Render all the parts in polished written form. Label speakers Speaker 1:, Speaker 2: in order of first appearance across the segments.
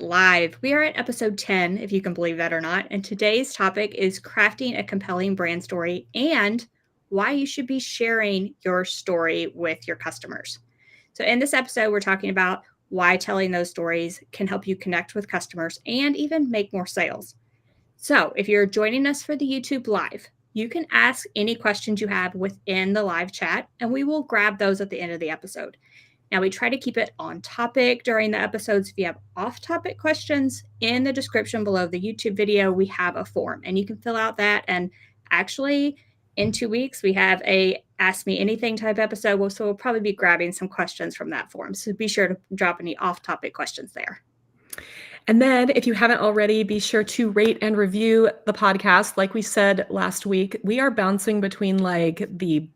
Speaker 1: live. We are at episode 10, if you can believe that or not. And today's topic is crafting a compelling brand story and why you should be sharing your story with your customers. So, in this episode, we're talking about why telling those stories can help you connect with customers and even make more sales. So, if you're joining us for the YouTube live, you can ask any questions you have within the live chat, and we will grab those at the end of the episode. Now, we try to keep it on topic during the episodes. If you have off topic questions, in the description below the YouTube video, we have a form and you can fill out that. And actually, in 2 weeks, we have a Ask Me Anything type episode. So we'll probably be grabbing some questions from that form. So be sure to drop any off topic questions there.
Speaker 2: And then if you haven't already, be sure to rate and review the podcast. Like we said last week, we are bouncing between like the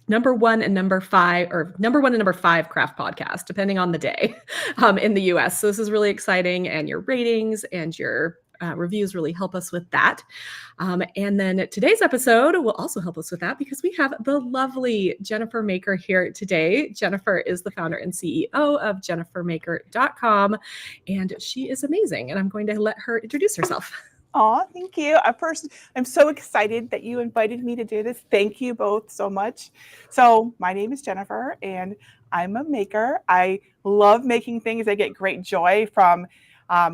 Speaker 2: number one and number five craft podcast, depending on the day in the US. So this is really exciting, and your ratings and your reviews really help us with that. And then today's episode will also help us with that because we have the lovely Jennifer Maker here today. Jennifer is the founder and CEO of jennifermaker.com, and she is amazing. And I'm going to let her introduce herself.
Speaker 3: Oh, thank you. First, I'm so excited that you invited me to do this. Thank you both so much. So my name is Jennifer, and I'm a maker. I love making things. I get great joy from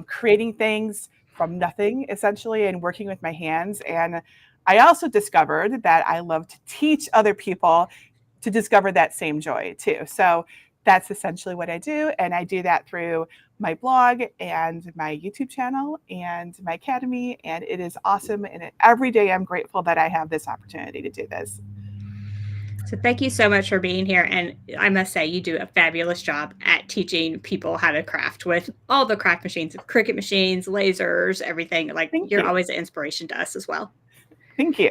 Speaker 3: creating things from nothing, essentially, and working with my hands. And I also discovered that I love to teach other people to discover that same joy, too. So that's essentially what I do. And I do that through my blog and my YouTube channel and my academy. And it is awesome. And every day I'm grateful that I have this opportunity to do this.
Speaker 1: So thank you so much for being here. And I must say, you do a fabulous job at teaching people how to craft with all the craft machines, Cricut machines, lasers, everything. Like you're always an inspiration to us as well.
Speaker 3: Thank you.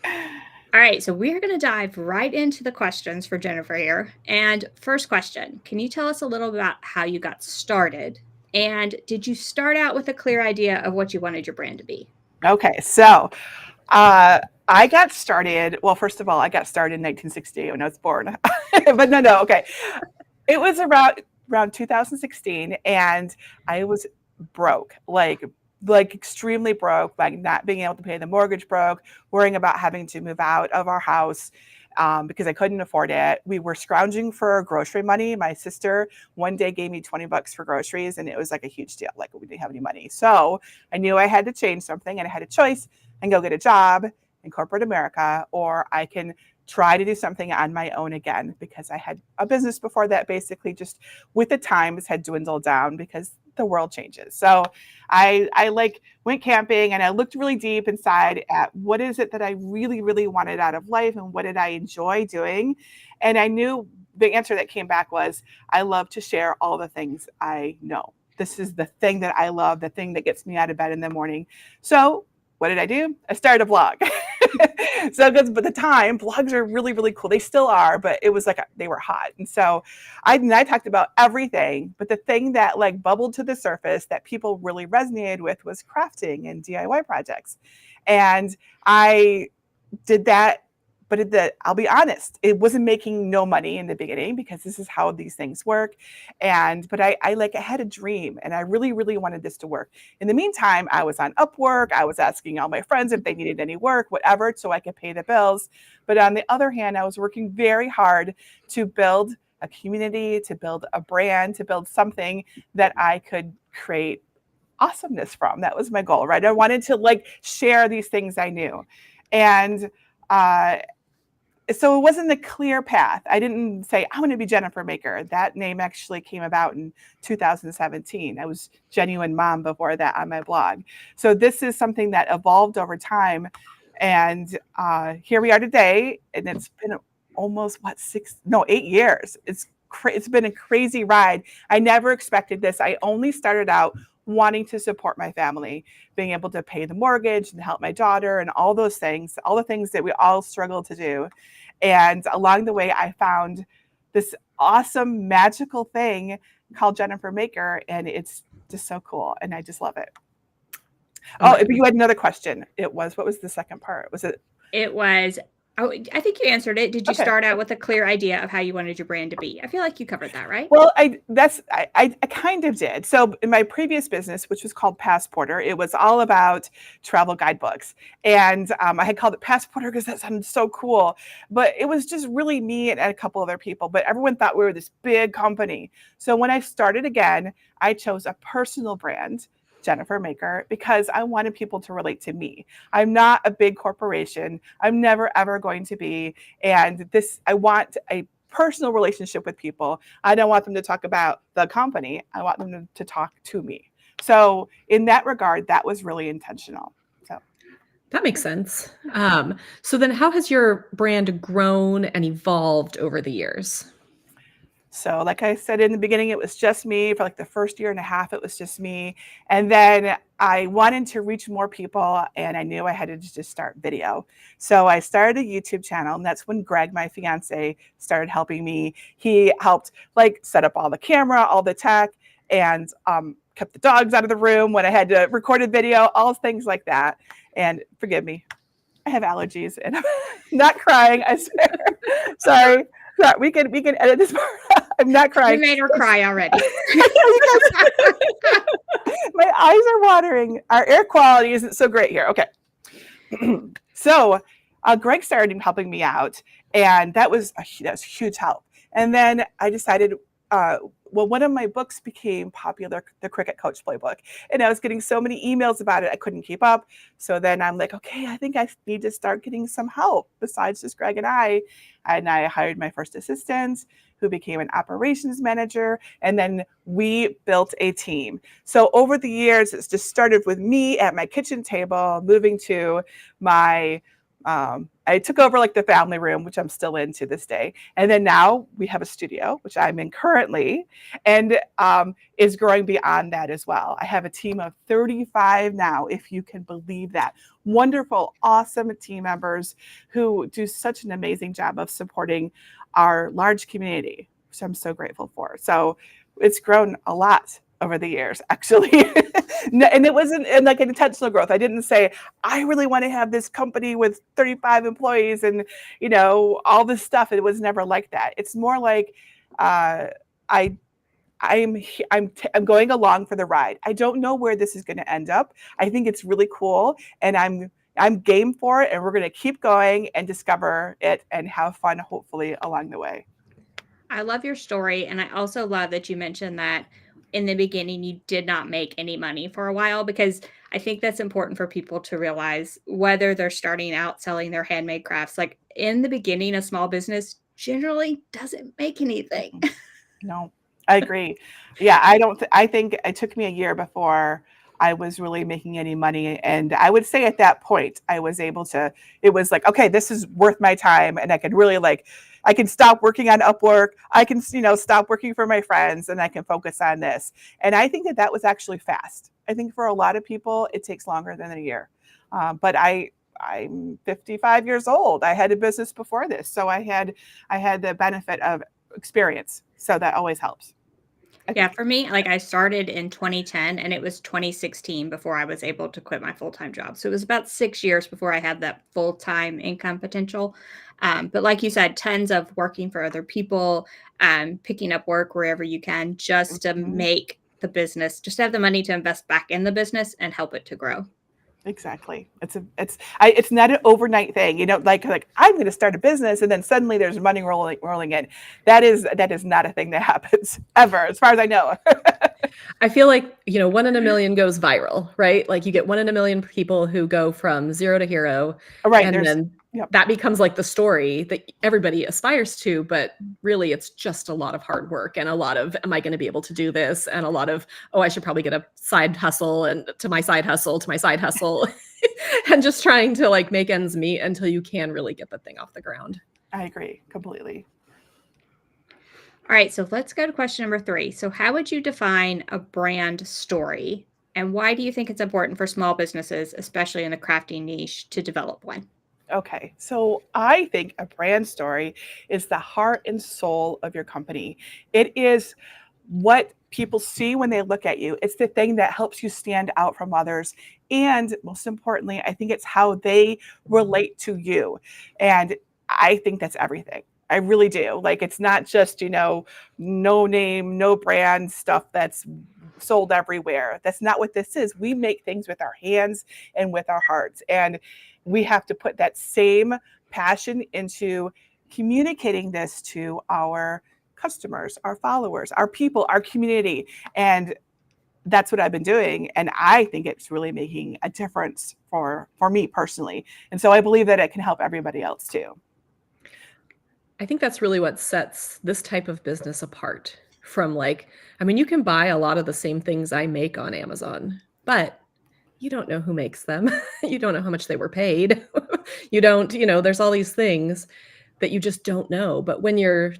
Speaker 1: All right, so we're going to dive right into the questions for Jennifer here. And first question, can you tell us a little about how you got started? And did you start out with a clear idea of what you wanted your brand to be?
Speaker 3: Okay, so I got started, well, first of all, I got started in 1968 when I was born. But no, okay. It was around 2016, and I was broke, like extremely broke, like not being able to pay the mortgage, broke, worrying about having to move out of our house because I couldn't afford it. We were scrounging for grocery money. My sister one day gave me $20 for groceries, and it was like a huge deal. Like, we didn't have any money. So I knew I had to change something, and I had a choice and go get a job in corporate America, or I can try to do something on my own again, because I had a business before that basically just with the times had dwindled down because the world changes. So I like went camping, and I looked really deep inside at what is it that I really, really wanted out of life, and what did I enjoy doing? And I knew the answer that came back was, I love to share all the things I know. This is the thing that I love, the thing that gets me out of bed in the morning. So what did I do? I started a blog. So, because at the time, blogs are really, really cool. They still are, but it was like they were hot. And so I talked about everything, but the thing that like bubbled to the surface that people really resonated with was crafting and DIY projects. And I did that. But I'll be honest, it wasn't making no money in the beginning, because this is how these things work. But I had a dream, and I really, really wanted this to work. In the meantime, I was on Upwork. I was asking all my friends if they needed any work, whatever, so I could pay the bills. But on the other hand, I was working very hard to build a community, to build a brand, to build something that I could create awesomeness from. That was my goal, right? I wanted to like share these things I knew. And so it wasn't a clear path. I didn't say, I want to be Jennifer Maker. That name actually came about in 2017. I was Genuine Mom before that on my blog. So this is something that evolved over time. And here we are today. And it's been almost, 8 years. It's been a crazy ride. I never expected this. I only started out wanting to support my family, being able to pay the mortgage and help my daughter and all those things, all the things that we all struggle to do. And along the way, I found this awesome, magical thing called Jennifer Maker, and it's just so cool. And I just love it. Oh, but you had another question. What was the second part? Was it?
Speaker 1: It was, Oh, I think you answered it. Did you
Speaker 3: Okay.
Speaker 1: start out with a clear idea of how you wanted your brand to be? I feel like you covered that, right?
Speaker 3: Well, I kind of did. So in my previous business, which was called Passporter, it was all about travel guidebooks, and I had called it Passporter because that sounded so cool. But it was just really me and a couple other people. But everyone thought we were this big company. So when I started again, I chose a personal brand, Jennifer Maker, because I wanted people to relate to me. I'm not a big corporation. I'm never ever going to be. And I want a personal relationship with people. I don't want them to talk about the company. I want them to talk to me. So in that regard, that was really intentional. So
Speaker 2: That makes sense. So then how has your brand grown and evolved over the years?
Speaker 3: So like I said in the beginning, it was just me. For like the first year and a half, it was just me. And then I wanted to reach more people, and I knew I had to just start video. So I started a YouTube channel, and that's when Greg, my fiance, started helping me. He helped like set up all the camera, all the tech, and kept the dogs out of the room when I had to record a video, all things like that. And forgive me, I have allergies, and I'm not crying, I swear. Sorry. Sorry, we can edit this part. I'm not
Speaker 1: You
Speaker 3: crying.
Speaker 1: made her cry already.
Speaker 3: My eyes are watering. Our air quality isn't so great here. Okay. So Greg started helping me out, and that was a huge help. And then I decided, well, one of my books became popular, the Cricket Coach Playbook, and I was getting so many emails about it, I couldn't keep up. So then I'm like, okay, I think I need to start getting some help besides just Greg and I hired my first assistant, who became an operations manager, and then we built a team. So over the years, it's just started with me at my kitchen table, moving to my I took over like the family room, which I'm still in to this day. And then now we have a studio, which I'm in currently, and is growing beyond that as well. I have a team of 35 now, if you can believe that. Wonderful, awesome team members who do such an amazing job of supporting our large community, which I'm so grateful for. So it's grown a lot over the years, actually. And it wasn't like an intentional growth. I didn't say, I really want to have this company with 35 employees and, all this stuff. It was never like that. It's more like I'm going along for the ride. I don't know where this is going to end up. I think it's really cool, and I'm game for it, and we're going to keep going and discover it and have fun, hopefully, along the way.
Speaker 1: I love your story. And I also love that you mentioned that in the beginning, you did not make any money for a while, because I think that's important for people to realize whether they're starting out selling their handmade crafts. Like in the beginning, a small business generally doesn't make anything.
Speaker 3: No, I agree. Yeah, I think it took me a year before I was really making any money. And I would say at that point, I was able to, it was like, okay, this is worth my time. And I could really I can stop working on Upwork. I can, stop working for my friends, and I can focus on this. And I think that was actually fast. I think for a lot of people, it takes longer than a year. But I'm 55 years old. I had a business before this. So I had the benefit of experience. So that always helps.
Speaker 1: Yeah, for me, like I started in 2010 and it was 2016 before I was able to quit my full-time job. So it was about 6 years before I had that full-time income potential. But like you said, tons of working for other people, picking up work wherever you can, just to
Speaker 3: Mhm.
Speaker 1: make the business, just have the money to invest back in the business and help it to grow.
Speaker 3: Exactly. It's not an overnight thing. Like I'm going to start a business and then suddenly there's money rolling in. That is not a thing that happens ever, as far as I know.
Speaker 2: I feel like, 1 in a million goes viral, right? Like you get 1 in a million people who go from zero to hero,
Speaker 3: All right.
Speaker 2: and then
Speaker 3: Yep.
Speaker 2: that becomes like the story that everybody aspires to, but really it's just a lot of hard work and a lot of, am I going to be able to do this? And a lot of, oh, I should probably get a side hustle and to my side hustle, to my side hustle, and just trying to like make ends meet until you can really get the thing off the ground.
Speaker 3: I agree completely.
Speaker 1: All right, so let's go to question number 3. So how would you define a brand story? And why do you think it's important for small businesses, especially in the crafting niche, to develop one?
Speaker 3: Okay, so I think a brand story is the heart and soul of your company. It is what people see when they look at you. It's the thing that helps you stand out from others. And most importantly, I think it's how they relate to you. And I think that's everything. I really do. Like, it's not just, no name, no brand stuff that's sold everywhere. That's not what this is. We make things with our hands and with our hearts. And we have to put that same passion into communicating this to our customers, our followers, our people, our community. And that's what I've been doing. And I think it's really making a difference for me personally. And so I believe that it can help everybody else too.
Speaker 2: I think that's really what sets this type of business apart from you can buy a lot of the same things I make on Amazon, but you don't know who makes them. You don't know how much they were paid. You don't, there's all these things that you just don't know. But when you're,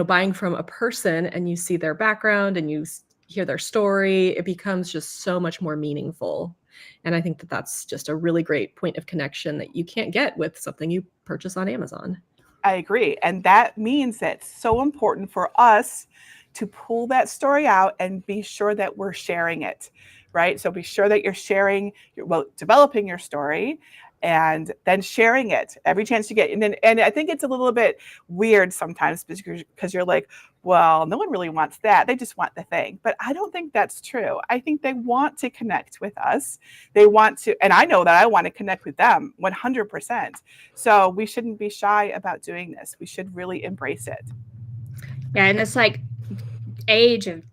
Speaker 2: buying from a person and you see their background and you hear their story, it becomes just so much more meaningful. And I think that that's just a really great point of connection that you can't get with something you purchase on Amazon.
Speaker 3: I agree. And that means that it's so important for us to pull that story out and be sure that we're sharing it, right? So be sure that you're developing your story and then sharing it every chance you get. And I think it's a little bit weird sometimes because you're like, well, no one really wants that. They just want the thing. But I don't think that's true. I think they want to connect with us. They want to, and I know that I want to connect with them 100%. So we shouldn't be shy about doing this. We should really embrace it.
Speaker 1: Yeah, and it's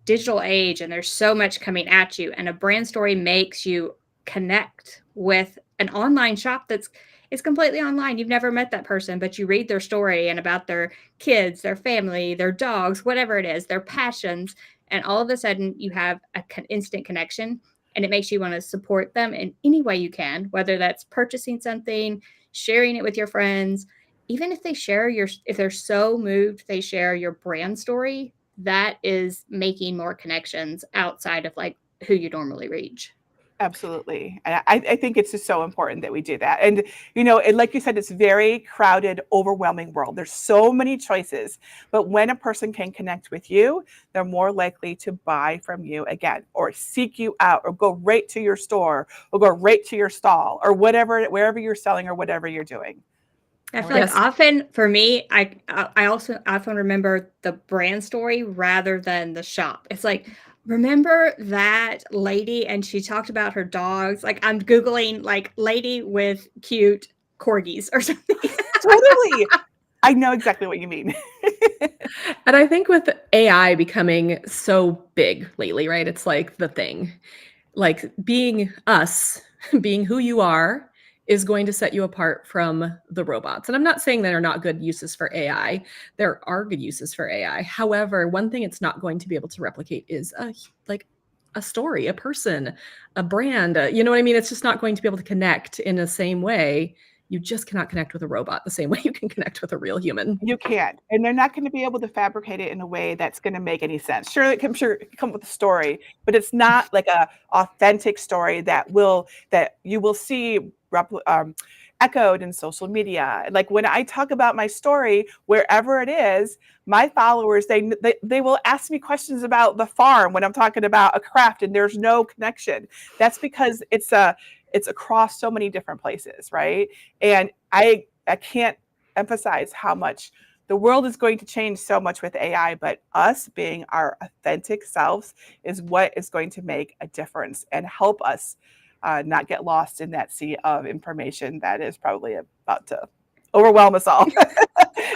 Speaker 1: digital age, and there's so much coming at you, and a brand story makes you connect with an online shop it's completely online. You've never met that person, but you read their story and about their kids, their family, their dogs, whatever it is, their passions, and all of a sudden you have an instant connection, and it makes you want to support them in any way you can, whether that's purchasing something, sharing it with your friends, even if if they're so moved they share your brand story. That is making more connections outside of who you normally reach.
Speaker 3: Absolutely. And I think it's just so important that we do that. And, like you said, it's very crowded, overwhelming world. There's so many choices, but when a person can connect with you, they're more likely to buy from you again, or seek you out, or go right to your store, or go right to your stall, or wherever you're selling or whatever you're doing.
Speaker 1: I feel like often for me, I also often remember the brand story rather than the shop. It's like, remember that lady and she talked about her dogs? I'm Googling lady with cute corgis or something.
Speaker 3: Totally. I know exactly what you mean.
Speaker 2: And I think with AI becoming so big lately, right? It's like the thing. Being us, being who you are, is going to set you apart from the robots. And I'm not saying there are not good uses for AI. There are good uses for AI. However, one thing it's not going to be able to replicate is a story, a person, a brand. You know what I mean? It's just not going to be able to connect in the same way. You just cannot connect with a robot the same way you can connect with a real human.
Speaker 3: You can't. And they're not going to be able to fabricate it in a way that's going to make any sense. Sure, it can come up with a story, but it's not like a authentic story that you will see echoed in social media. Like when I talk about my story, wherever it is, my followers, they will ask me questions about the farm when I'm talking about a craft and there's no connection. That's because it's across so many different places, right? And I can't emphasize how much the world is going to change so much with AI, but us being our authentic selves is what is going to make a difference and help us not get lost in that sea of information that is probably about to overwhelm us all.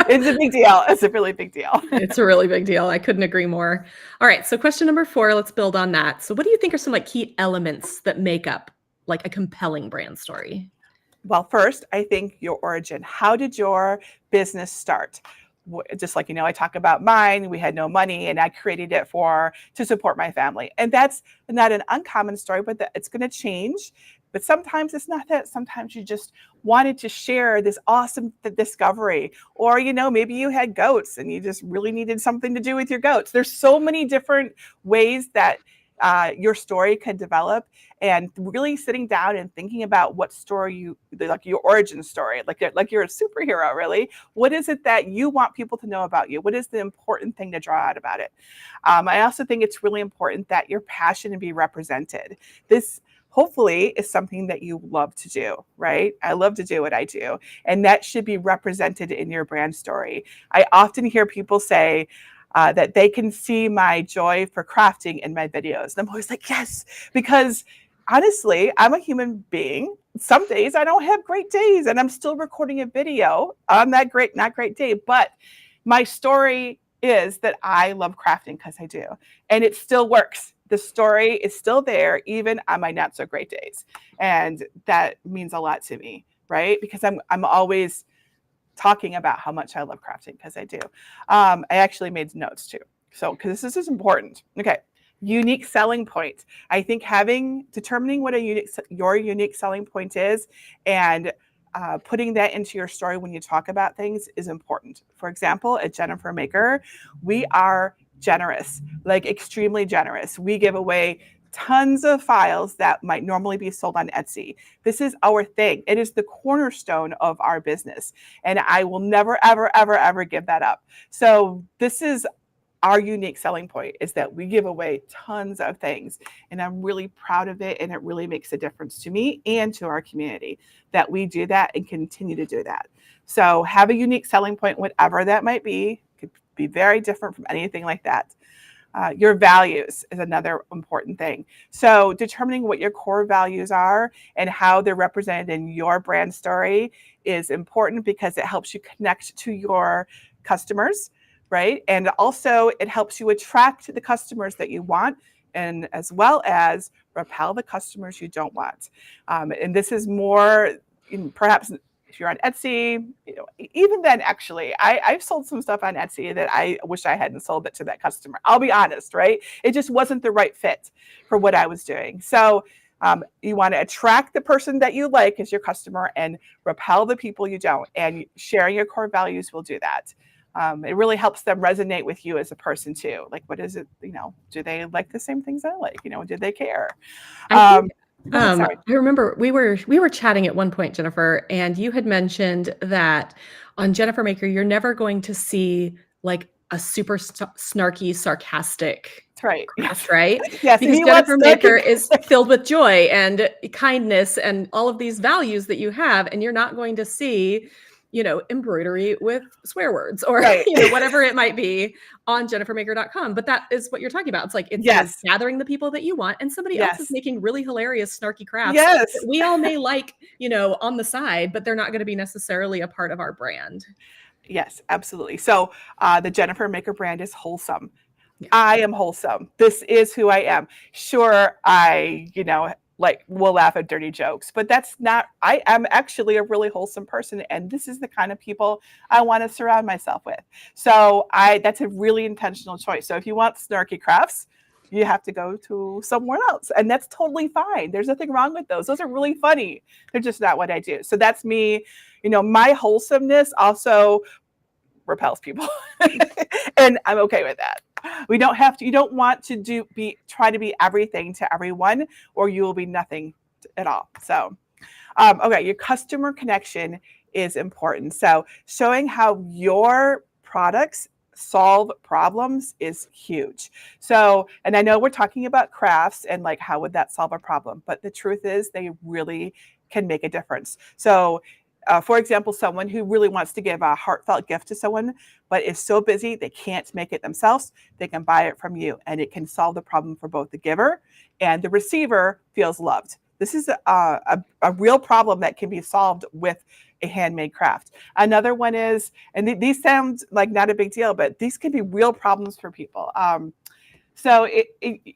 Speaker 3: It's a big deal. It's a really big deal.
Speaker 2: It's a really big deal. I couldn't agree more. All right. So question number 4, let's build on that. So what do you think are some key elements that make up a compelling brand story?
Speaker 3: Well, first, I think your origin. How did your business start? Just I talk about mine, we had no money and I created it to support my family. And that's not an uncommon story, but it's going to change. But sometimes it's not that. Sometimes you just wanted to share this awesome discovery, or, maybe you had goats and you just really needed something to do with your goats. There's so many different ways that your story can develop, and really sitting down and thinking about what story like your origin story, like you're a superhero, really. What is it that you want people to know about you? What is the important thing to draw out about it? I also think it's really important that your passion be represented. This hopefully is something that you love to do, right? I love to do what I do, and that should be represented in your brand story. I often hear people say, that they can see my joy for crafting in my videos. And I'm always like, yes, because honestly, I'm a human being. Some days I don't have great days, and I'm still recording a video on that not great day. But my story is that I love crafting because I do, and it still works. The story is still there, even on my not so great days. And that means a lot to me, right? Because I'm always talking about how much I love crafting, because I do. I actually made notes too. So, because this is important. Okay. Unique selling point. I think determining what your unique selling point is, and putting that into your story when you talk about things is important. For example, at Jennifer Maker, we are generous, like extremely generous. We give away tons of files that might normally be sold on Etsy. This is our thing. It is the cornerstone of our business. And I will never, ever, ever, ever give that up. So this is our unique selling point, is that we give away tons of things. And I'm really proud of it. And it really makes a difference to me and to our community that we do that and continue to do that. So have a unique selling point, whatever that might be. Could be very different from anything like that. Your values is another important thing. So determining what your core values are and how they're represented in your brand story is important, because it helps you connect to your customers, right? And also it helps you attract the customers that you want, and as well as repel the customers you don't want. And this is more perhaps if you're on Etsy, even then, actually, I've sold some stuff on Etsy that I wish I hadn't sold it to that customer. I'll be honest, right? It just wasn't the right fit for what I was doing. So you want to attract the person that you like as your customer and repel the people you don't. And sharing your core values will do that. It really helps them resonate with you as a person too. Like, what is it? Do they like the same things I like? Do they care?
Speaker 2: I think I remember we were chatting at one point, Jennifer, and you had mentioned that on Jennifer Maker, you're never going to see like a super snarky, sarcastic
Speaker 3: That's right.
Speaker 2: craft, right?
Speaker 3: Yes,
Speaker 2: Because Jennifer Maker is filled with joy and kindness and all of these values that you have, and you're not going to see, embroidery with swear words or whatever it might be on jennifermaker.com. But that is what you're talking about. It's like it's gathering the people that you want, and somebody else is making really hilarious, snarky crafts that we all may like, on the side, but they're not going to be necessarily a part of our brand.
Speaker 3: Yes, absolutely. So the Jennifer Maker brand is wholesome. Yeah. I am wholesome. This is who I am. Sure, I, we'll laugh at dirty jokes, but I am actually a really wholesome person. And this is the kind of people I want to surround myself with. So that's a really intentional choice. So if you want snarky crafts, you have to go to somewhere else. And that's totally fine. There's nothing wrong with those. Those are really funny. They're just not what I do. So that's me. My wholesomeness also repels people. And I'm okay with that. You don't want to try to be everything to everyone, or you will be nothing at all. So, okay, your customer connection is important. So showing how your products solve problems is huge. So, and I know we're talking about crafts and like, how would that solve a problem? But the truth is they really can make a difference. So for example, someone who really wants to give a heartfelt gift to someone, but is so busy they can't make it themselves, they can buy it from you, and it can solve the problem for both the giver and the receiver feels loved. This is a real problem that can be solved with a handmade craft. Another one is, and these sound like not a big deal, but these can be real problems for people. So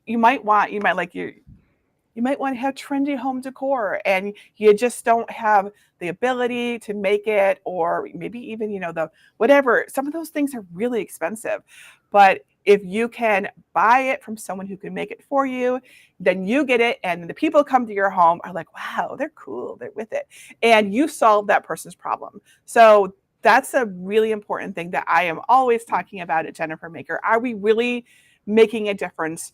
Speaker 3: you might want to have trendy home decor, and you just don't have the ability to make it, or maybe even, whatever. Some of those things are really expensive, but if you can buy it from someone who can make it for you, then you get it. And the people come to your home are like, wow, they're cool. They're with it. And you solve that person's problem. So that's a really important thing that I am always talking about at Jennifer Maker. Are we really making a difference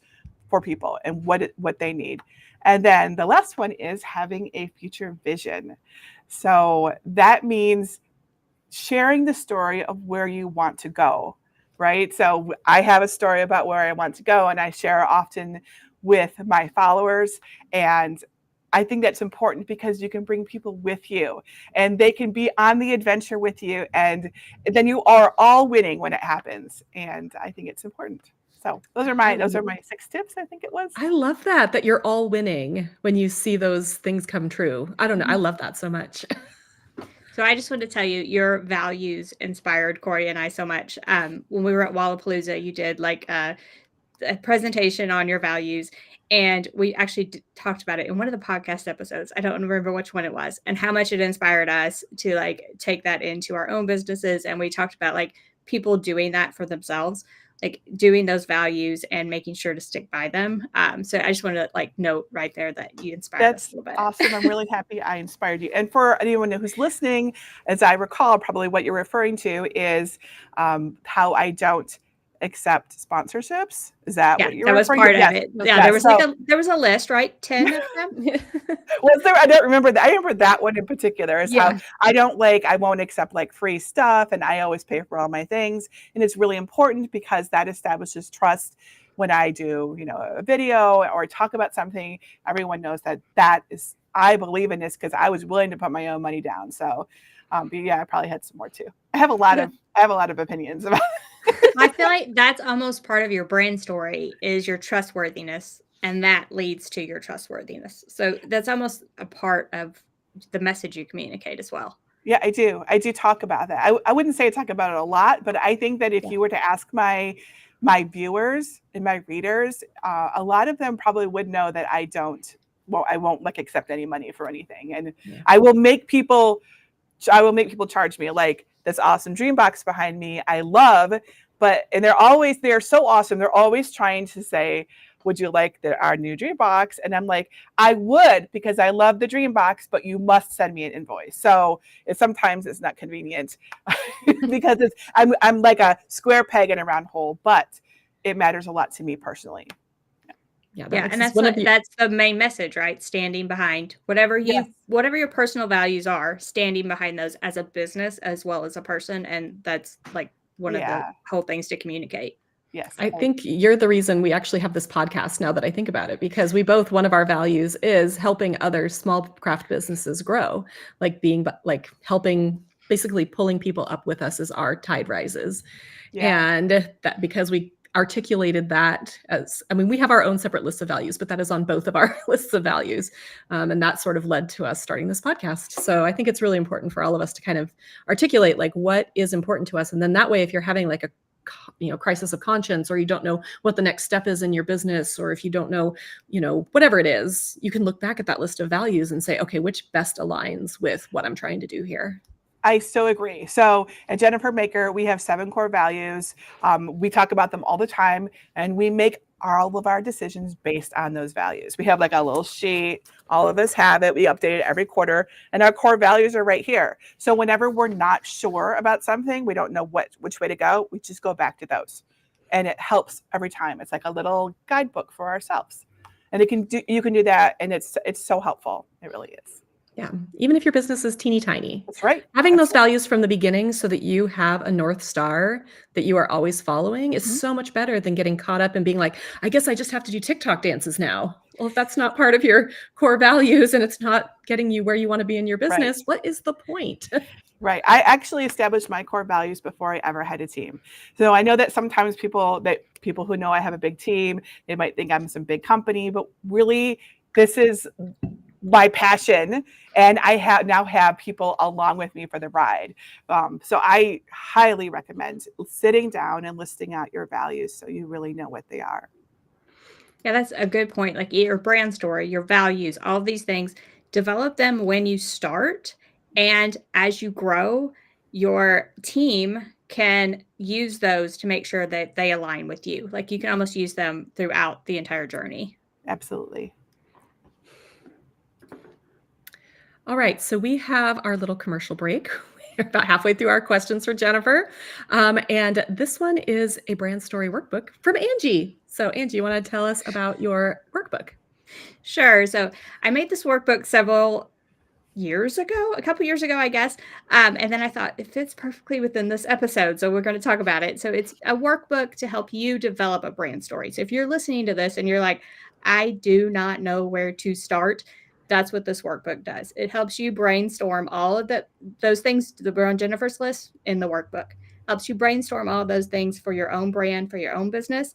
Speaker 3: for people and what they need. And then the last one is having a future vision. So that means sharing the story of where you want to go, right? So I have a story about where I want to go, and I share often with my followers. And I think that's important because you can bring people with you and they can be on the adventure with you. And then you are all winning when it happens. And I think it's important. So those are my 6 tips, I think it was.
Speaker 2: I love that you're all winning when you see those things come true. I don't know. I love that so much.
Speaker 1: So I just want to tell you, your values inspired Corey and I so much. When we were at Wallapalooza, you did like a presentation on your values, and we actually talked about it in one of the podcast episodes. I don't remember which one it was, and how much it inspired us to like take that into our own businesses. And we talked about like people doing that for themselves, like doing those values and making sure to stick by them. So I just wanted to like note right there that you inspired us a little bit.
Speaker 3: Awesome. I'm really happy I inspired you. And for anyone who's listening, as I recall, probably what you're referring to is how I don't accept sponsorships. Is that what you're referring to?
Speaker 1: That was part of it. Yeah, there was a list, right? 10 of them.
Speaker 3: Was there? I don't remember that. I remember that one in particular is how I won't accept like free stuff, and I always pay for all my things. And it's really important because that establishes trust. When I do, a video or talk about something, everyone knows that is, I believe in this because I was willing to put my own money down. So, but yeah, I probably had some more too. I have a lot of opinions about it.
Speaker 1: I feel like that's almost part of your brand story is your trustworthiness, and that leads to your trustworthiness. So that's almost a part of the message you communicate as well.
Speaker 3: Yeah, I do. I do talk about that. I wouldn't say I talk about it a lot, but I think that if you were to ask my viewers and my readers, a lot of them probably would know that I won't like accept any money for anything. And I will make people charge me, like this awesome dream box behind me I love, and they're so awesome. They're always trying to say, would you like our new dream box? And I'm like, I would, because I love the dream box, but you must send me an invoice. So sometimes it's not convenient because I'm like a square peg in a round hole, but it matters a lot to me personally.
Speaker 1: Yeah, and that's the main message, right? Standing behind whatever your personal values are, standing behind those as a business as well as a person, and that's like one of the whole things to communicate.
Speaker 3: Yes.
Speaker 2: I think you're the reason we actually have this podcast now that I think about it, because one of our values is helping other small craft businesses grow, helping, basically pulling people up with us as our tide rises. Yeah. And that because we articulated that we have our own separate lists of values, but that is on both of our lists of values. And that sort of led to us starting this podcast. So I think it's really important for all of us to kind of articulate like what is important to us. And then that way, if you're having like a crisis of conscience, or you don't know what the next step is in your business, or if you don't know, whatever it is, you can look back at that list of values and say, okay, which best aligns with what I'm trying to do here.
Speaker 3: I so agree. So at Jennifer Maker, we have 7 core values. We talk about them all the time, and we make all of our decisions based on those values. We have like a little sheet. All of us have it. We update it every quarter, and our core values are right here. So whenever we're not sure about something, we don't know which way to go, we just go back to those, and it helps every time. It's like a little guidebook for ourselves, and you can do that, and it's so helpful. It really is.
Speaker 2: Yeah. Even if your business is teeny tiny.
Speaker 3: That's right.
Speaker 2: Having those values from the beginning so that you have a North Star that you are always following is so much better than getting caught up and being like, I guess I just have to do TikTok dances now. Well, if that's not part of your core values and it's not getting you where you want to be in your business, what is the point?
Speaker 3: Right. I actually established my core values before I ever had a team. So I know that sometimes people who know I have a big team, they might think I'm some big company, but really this is my passion, and I now have people along with me for the ride. So I highly recommend sitting down and listing out your values so you really know what they are.
Speaker 1: Yeah, that's a good point. Like your brand story, your values, all these things, develop them when you start. And as you grow, your team can use those to make sure that they align with you. Like you can almost use them throughout the entire journey.
Speaker 3: Absolutely.
Speaker 2: All right, so we have our little commercial break. We're about halfway through our questions for Jennifer. And this one is a brand story workbook from Angie. So Angie, you want to tell us about your workbook?
Speaker 1: Sure. So I made this workbook a couple years ago, I guess. And then I thought it fits perfectly within this episode. So we're going to talk about it. So it's a workbook to help you develop a brand story. So if you're listening to this and you're like, I do not know where to start, that's what this workbook does. It helps you brainstorm all of those things that were on Jennifer's list in the workbook. Helps you brainstorm all of those things for your own brand, for your own business,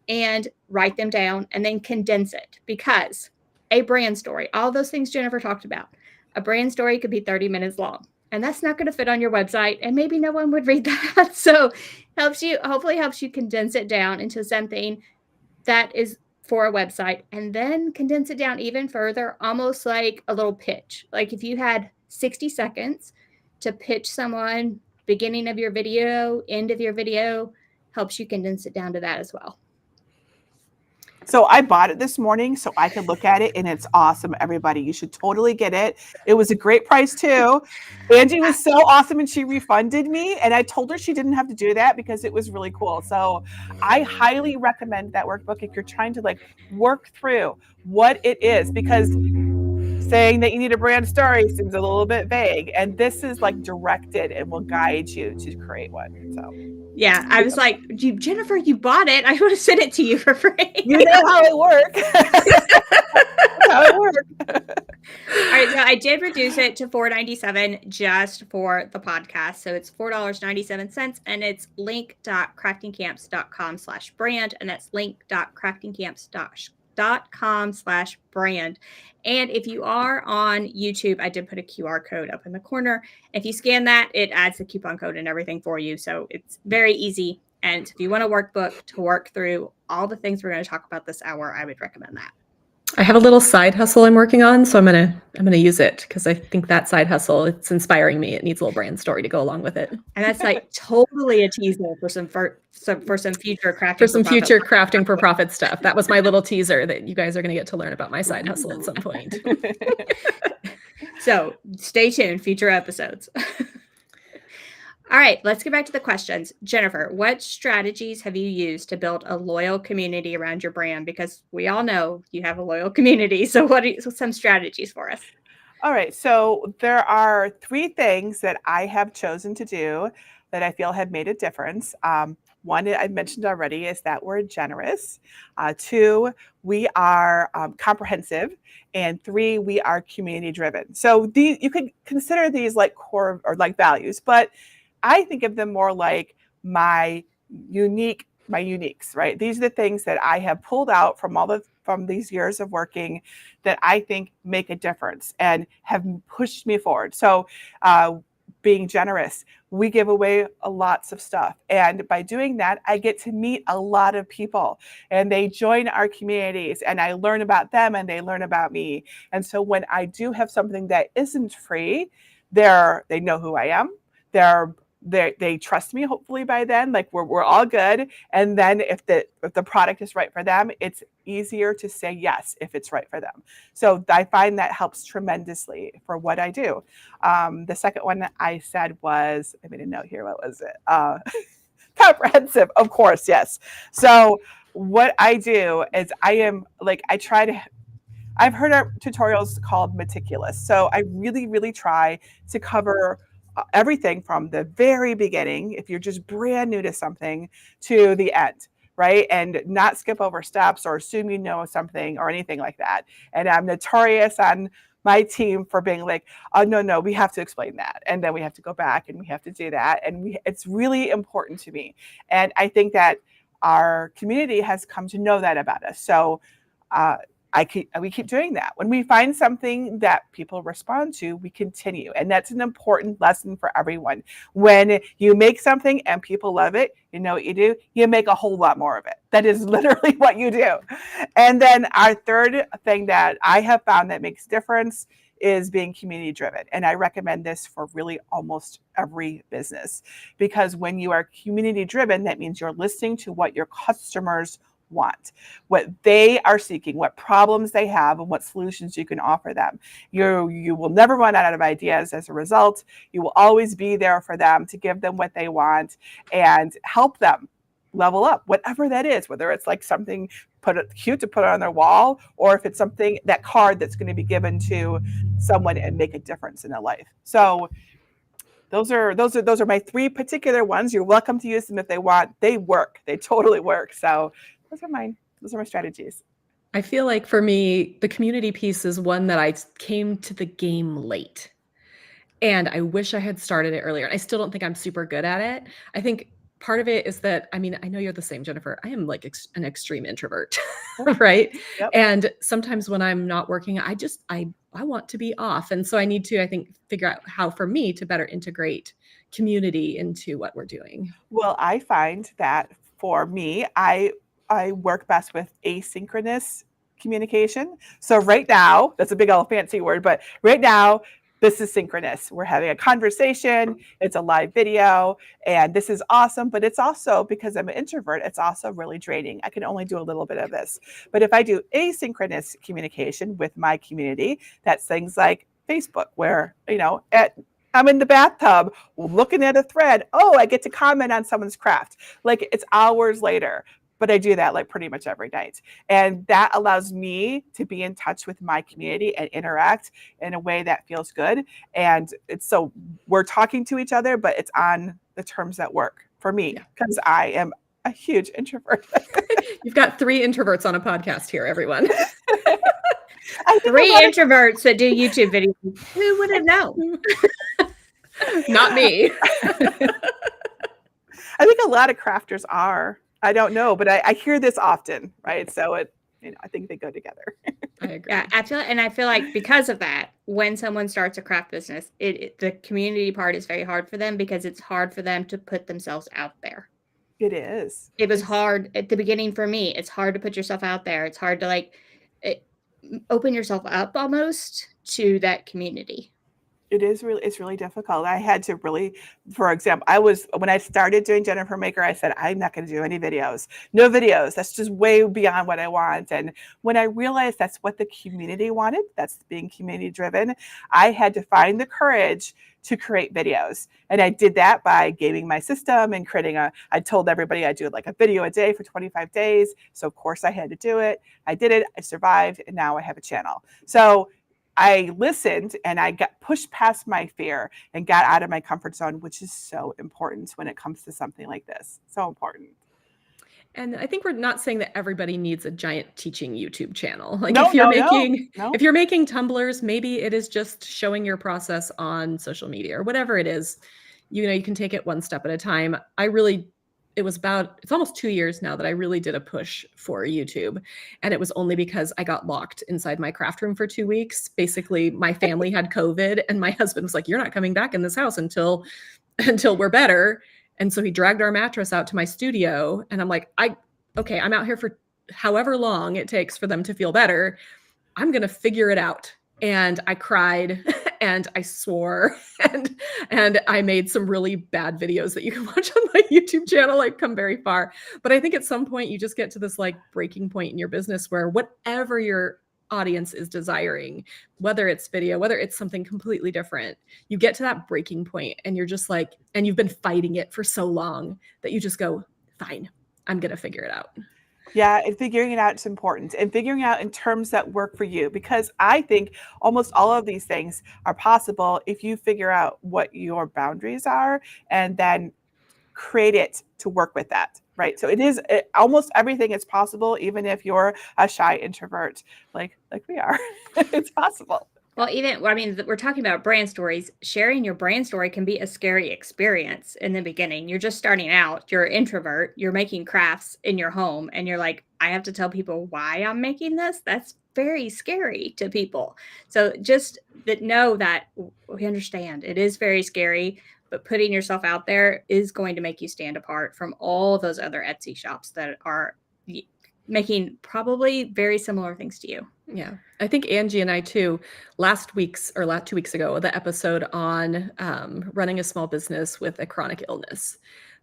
Speaker 1: and write them down and then condense it. Because a brand story, all those things Jennifer talked about, a brand story could be 30 minutes long, and that's not going to fit on your website, and maybe no one would read that. So hopefully helps you condense it down into something that is for a website, and then condense it down even further, almost like a little pitch. Like if you had 60 seconds to pitch someone, beginning of your video, end of your video, helps you condense it down to that as well.
Speaker 3: So I bought it this morning so I could look at it, and it's awesome, everybody. You should totally get it. It was a great price too. Angie was so awesome and she refunded me, and I told her she didn't have to do that because it was really cool. So I highly recommend that workbook if you're trying to like work through what it is, because saying that you need a brand story seems a little bit vague, and this is like directed and will guide you to create one. So
Speaker 1: yeah, I was like, Jennifer, you bought it. I would have sent it to you for free.
Speaker 3: You know how it works. How it works.
Speaker 1: All right, so I did reduce it to $4.97 just for the podcast. So it's $4.97, and it's link.craftingcamps.com/brand, and that's link.craftingcamps.com/brand. And if you are on YouTube, I did put a QR code up in the corner. If you scan that, it adds the coupon code and everything for you. So it's very easy. And if you want a workbook to work through all the things we're going to talk about this hour, I would recommend that.
Speaker 2: I have a little side hustle I'm working on, so I'm gonna use it because I think that side hustle, it's inspiring me. It needs a little brand story to go along with it.
Speaker 1: And that's like totally a teaser for some future crafting
Speaker 2: crafting for profit stuff. That was my little teaser that you guys are gonna get to learn about my side hustle at some point.
Speaker 1: So stay tuned, future episodes. All right, let's get back to the questions. Jennifer, what strategies have you used to build a loyal community around your brand? Because we all know you have a loyal community. So what are some strategies for us?
Speaker 3: All right, so there are 3 things that I have chosen to do that I feel have made a difference. One I mentioned already is that we're generous. 2, we are comprehensive. And 3, we are community driven. So you could consider these like core or like values, but I think of them more like my uniques, right? These are the things that I have pulled out from these years of working that I think make a difference and have pushed me forward. So being generous, we give away lots of stuff. And by doing that, I get to meet a lot of people, and they join our communities, and I learn about them and they learn about me. And so when I do have something that isn't free, they know who I am. They trust me, hopefully by then, like we're all good. And then if the product is right for them, it's easier to say yes if it's right for them. So I find that helps tremendously for what I do. The second one that I said was, I made a note here, what was it? Comprehensive, of course, yes. So what I do is I've heard our tutorials called meticulous. So I really, really try to cover everything from the very beginning, if you're just brand new to something, to the end, right? And not skip over steps or assume you know something or anything like that. And I'm notorious on my team for being like, oh, no, we have to explain that. And then we have to go back and we have to do that. And it's really important to me. And I think that our community has come to know that about us. So we keep doing that. When we find something that people respond to, we continue. And that's an important lesson for everyone. When you make something and people love it, you know what you do? You make a whole lot more of it. That is literally what you do. And then our third thing that I have found that makes a difference is being community driven. And I recommend this for really almost every business, because when you are community driven, that means you're listening to what your customers want, what they are seeking, what problems they have, and what solutions you can offer them. You will never run out of ideas as a result. You will always be there for them to give them what they want and help them level up, whatever that is, whether it's like something cute to put on their wall, or if it's something, that card that's going to be given to someone and make a difference in their life. So those are my 3 particular ones. You're welcome to use them if they want. They work. They totally work. So those are mine. Those are my strategies.
Speaker 2: I feel like for me, the community piece is one that I came to the game late. And I wish I had started it earlier. I still don't think I'm super good at it. I think part of it is that, I mean, I know you're the same, Jennifer. I am like an extreme introvert, right?
Speaker 3: Yep.
Speaker 2: And sometimes when I'm not working, I want to be off. And so I need to, I think, figure out how for me to better integrate community into what we're doing.
Speaker 3: Well, I find that for me, I work best with asynchronous communication. So right now, that's a big old fancy word, but right now, this is synchronous. We're having a conversation. It's a live video, and this is awesome. But it's also, because I'm an introvert, it's also really draining. I can only do a little bit of this. But if I do asynchronous communication with my community, that's things like Facebook, where, I'm in the bathtub looking at a thread. Oh, I get to comment on someone's craft. Like, it's hours later, but I do that like pretty much every night. And that allows me to be in touch with my community and interact in a way that feels good. And so we're talking to each other, but it's on the terms that work for me, because I am a huge introvert.
Speaker 2: You've got 3 introverts on a podcast here, everyone.
Speaker 1: 3 introverts that do YouTube videos. Who would have known?
Speaker 2: Not me.
Speaker 3: I think a lot of crafters are. I don't know, but I hear this often, right? So I think they go together.
Speaker 2: I agree.
Speaker 1: Yeah, I feel like because of that, when someone starts a craft business, the community part is very hard for them, because it's hard for them to put themselves out there.
Speaker 3: It is.
Speaker 1: It was hard at the beginning for me. It's hard to put yourself out there. It's hard to open yourself up almost to that community.
Speaker 3: It's really difficult. I had to really, for example, when I started doing Jennifer Maker, I said, I'm not going to do any videos. No videos. That's just way beyond what I want. And when I realized that's what the community wanted, that's being community driven, I had to find the courage to create videos. And I did that by gaming my system and I told everybody I'd do like a video a day for 25 days. So of course I had to do it. I did it. I survived. And now I have a channel. So I listened and I got pushed past my fear and got out of my comfort zone, which is so important when it comes to something like this. So important.
Speaker 2: And I think we're not saying that everybody needs a giant teaching YouTube channel. Like
Speaker 3: No.
Speaker 2: if you're making tumblers, maybe it is just showing your process on social media or whatever it is. You can take it one step at a time. It's almost 2 years now that I really did a push for YouTube. And it was only because I got locked inside my craft room for 2 weeks. Basically, my family had COVID and my husband was like, you're not coming back in this house until we're better. And so he dragged our mattress out to my studio. And I'm like, I'm out here for however long it takes for them to feel better. I'm going to figure it out. And I cried and I swore and I made some really bad videos that you can watch on my YouTube channel, like come very far. But I think at some point you just get to this like breaking point in your business where whatever your audience is desiring, whether it's video, whether it's something completely different, you get to that breaking point and you're just like, and you've been fighting it for so long that you just go, fine, I'm going to figure it out.
Speaker 3: Yeah, and figuring it out is important, and figuring out in terms that work for you, because I think almost all of these things are possible if you figure out what your boundaries are and then create it to work with that, right? So almost everything is possible, even if you're a shy introvert like we are. It's possible.
Speaker 1: Well, we're talking about brand stories. Sharing your brand story can be a scary experience in the beginning. You're just starting out. You're an introvert. You're making crafts in your home. And you're like, I have to tell people why I'm making this. That's very scary to people. So just know that we understand. It is very scary. But putting yourself out there is going to make you stand apart from all those other Etsy shops that are making probably very similar things to you.
Speaker 2: Yeah. I think Angie and I too, 2 weeks ago, the episode on running a small business with a chronic illness,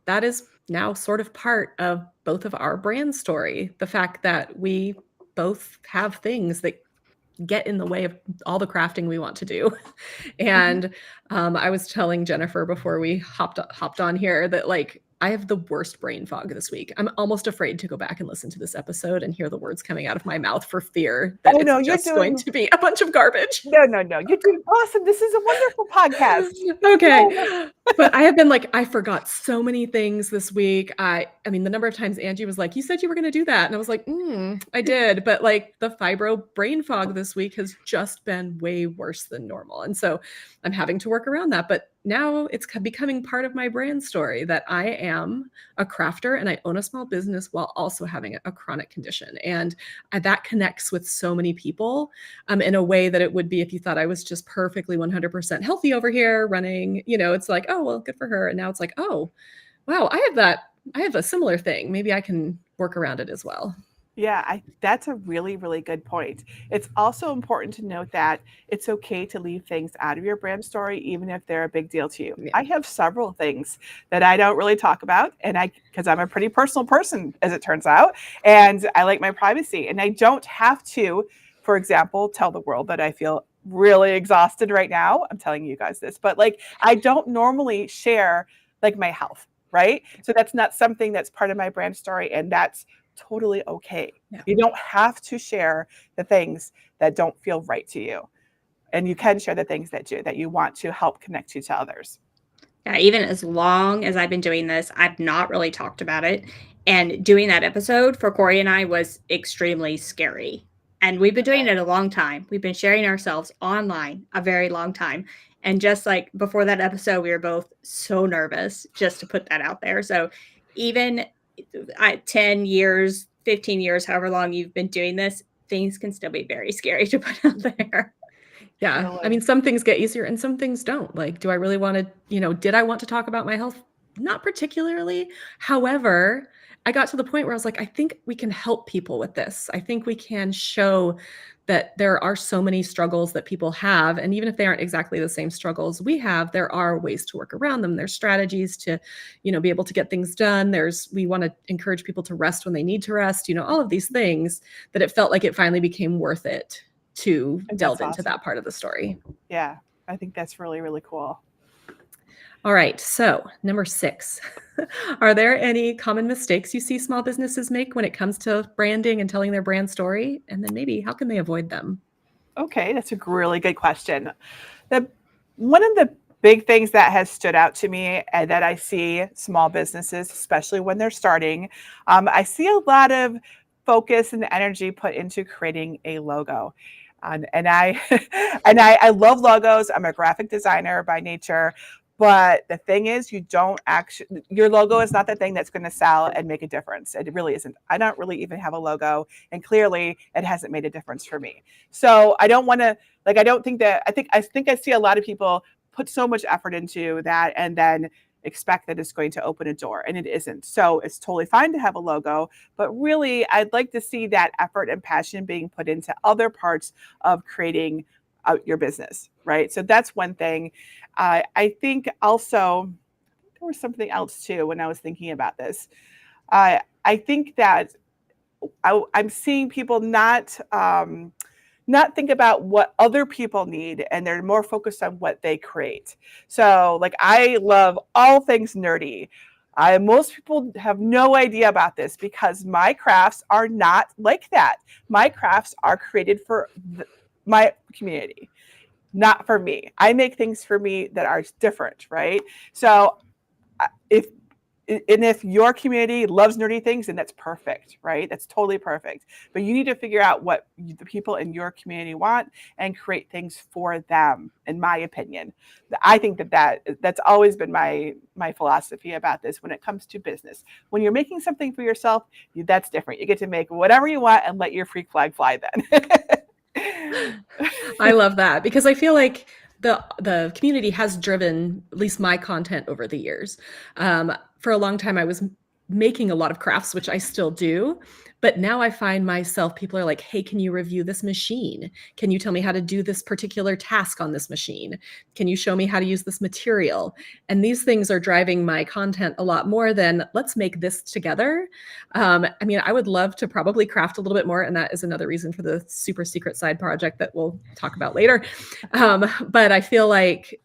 Speaker 2: that is now sort of part of both of our brand story. The fact that we both have things that get in the way of all the crafting we want to do. And I was telling Jennifer before we hopped on here that like I have the worst brain fog this week. I'm almost afraid to go back and listen to this episode and hear the words coming out of my mouth for fear that
Speaker 3: Oh,
Speaker 2: it's
Speaker 3: no, you're
Speaker 2: just going
Speaker 3: doing,
Speaker 2: to be a bunch of garbage.
Speaker 3: no, you're doing awesome. This is a wonderful podcast.
Speaker 2: Okay. But I have been like, I forgot so many things this week. I mean, the number of times Angie was like, you said you were going to do that. And I was like, I did. But like the fibro brain fog this week has just been way worse than normal. And so I'm having to work around that. But now it's becoming part of my brand story that I am a crafter and I own a small business while also having a chronic condition. And that connects with so many people in a way that it would be if you thought I was just perfectly 100% healthy over here running, it's like, oh, well, good for her. And now it's like, oh, wow, I have a similar thing. Maybe I can work around it as well.
Speaker 3: Yeah, that's a really, really good point. It's also important to note that it's okay to leave things out of your brand story, even if they're a big deal to you.
Speaker 2: Yeah.
Speaker 3: I have several things that I don't really talk about, and because I'm a pretty personal person, as it turns out, and I like my privacy, and I don't have to, for example, tell the world that I feel really exhausted right now. I'm telling you guys this, but like I don't normally share like my health, right? So that's not something that's part of my brand story, and that's totally okay.
Speaker 2: Yeah.
Speaker 3: You don't have to share the things that don't feel right to you. And you can share the things that do, that you want to help connect you to others.
Speaker 1: Yeah, even as long as I've been doing this, I've not really talked about it. And doing that episode for Corey and I was extremely scary. And we've been doing it a long time. We've been sharing ourselves online a very long time. And just like before that episode, we were both so nervous just to put that out there. So even 10 years, 15 years, however long you've been doing this, things can still be very scary to put out there.
Speaker 2: Yeah.
Speaker 3: Totally.
Speaker 2: I mean, some things get easier and some things don't. Like, do I really want to, did I want to talk about my health? Not particularly. However, I got to the point where I was like, I think we can help people with this. I think we can show that there are so many struggles that people have. And even if they aren't exactly the same struggles we have, there are ways to work around them. There's strategies to, be able to get things done. We want to encourage people to rest when they need to rest, all of these things that it felt like it finally became worth it to delve into that part of the story.
Speaker 3: Yeah, I think that's really, really cool.
Speaker 2: All right. So number 6, are there any common mistakes you see small businesses make when it comes to branding and telling their brand story? And then maybe how can they avoid them?
Speaker 3: Okay, that's a really good question. One of the big things that has stood out to me and that I see small businesses, especially when they're starting, I see a lot of focus and energy put into creating a logo. And I love logos. I'm a graphic designer by nature. But the thing is, your logo is not the thing that's going to sell and make a difference. It really isn't. I don't really even have a logo, and clearly it hasn't made a difference for me. So I don't want to, I think I see a lot of people put so much effort into that and then expect that it's going to open a door, and it isn't. So it's totally fine to have a logo, but really I'd like to see that effort and passion being put into other parts of creating your business, right? So that's one thing. I think also there was something else too when I was thinking about this. I think that I'm seeing people not think about what other people need, and they're more focused on what they create. So like I love all things nerdy. Most people have no idea about this because my crafts are not like that. My crafts are created for my community, not for me. I make things for me that are different, right? So if your community loves nerdy things, then that's perfect, right? That's totally perfect. But you need to figure out what the people in your community want and create things for them, in my opinion. I think that's always been my philosophy about this when it comes to business. When you're making something for yourself, that's different. You get to make whatever you want and let your freak flag fly then.
Speaker 2: I love that because I feel like the community has driven at least my content over the years. For a long time, I was making a lot of crafts, which I still do. But now I find myself, people are like, hey, can you review this machine? Can you tell me how to do this particular task on this machine? Can you show me how to use this material? And these things are driving my content a lot more than let's make this together. I mean, I would love to probably craft a little bit more. And that is another reason for the super secret side project that we'll talk about later. But I feel like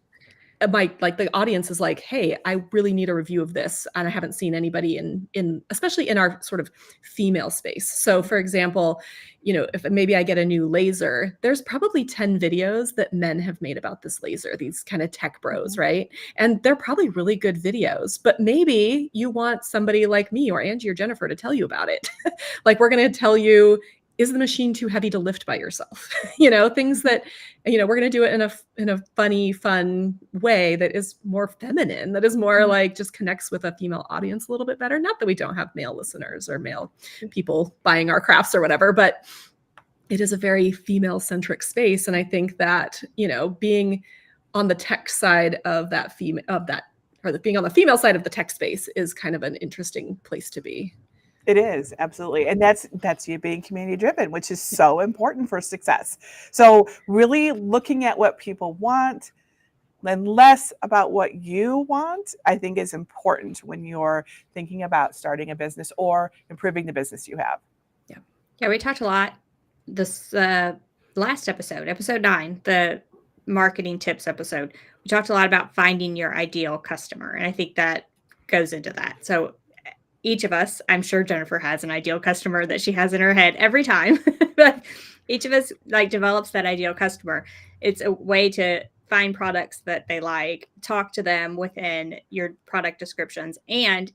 Speaker 2: the audience is like, hey, I really need a review of this. And I haven't seen anybody in especially in our sort of female space. So for example, if maybe I get a new laser, there's probably 10 videos that men have made about this laser, these kind of tech bros, right? And they're probably really good videos, but maybe you want somebody like me or Angie or Jennifer to tell you about it. Like, we're going to tell you, is the machine too heavy to lift by yourself? Things that, we're going to do it in a funny, fun way that is more feminine, that is more like just connects with a female audience a little bit better. Not that we don't have male listeners or male people buying our crafts or whatever, but it is a very female centric space. And I think that, being on the tech side of that being on the female side of the tech space is kind of an interesting place to be.
Speaker 3: It is, absolutely. And that's you being community driven, which is so important for success. So really looking at what people want and less about what you want, I think is important when you're thinking about starting a business or improving the business you have.
Speaker 1: Yeah, we talked a lot this last episode 9, the marketing tips episode. We talked a lot about finding your ideal customer. And I think that goes into that. So each of us, I'm sure Jennifer has an ideal customer that she has in her head every time, but each of us develops that ideal customer. It's a way to find products that they like, talk to them within your product descriptions, and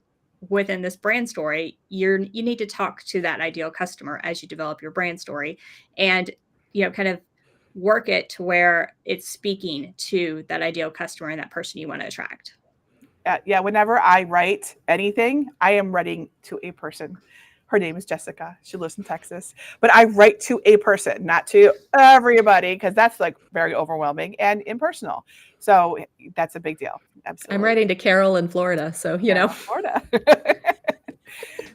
Speaker 1: within this brand story, you need to talk to that ideal customer as you develop your brand story, and kind of work it to where it's speaking to that ideal customer and that person you want to attract.
Speaker 3: Yeah, whenever I write anything, I am writing to a person. Her name is Jessica. She lives in Texas. But I write to a person, not to everybody, because that's very overwhelming and impersonal. So that's a big deal. Absolutely.
Speaker 2: I'm writing to Carol in Florida. So,
Speaker 3: Florida.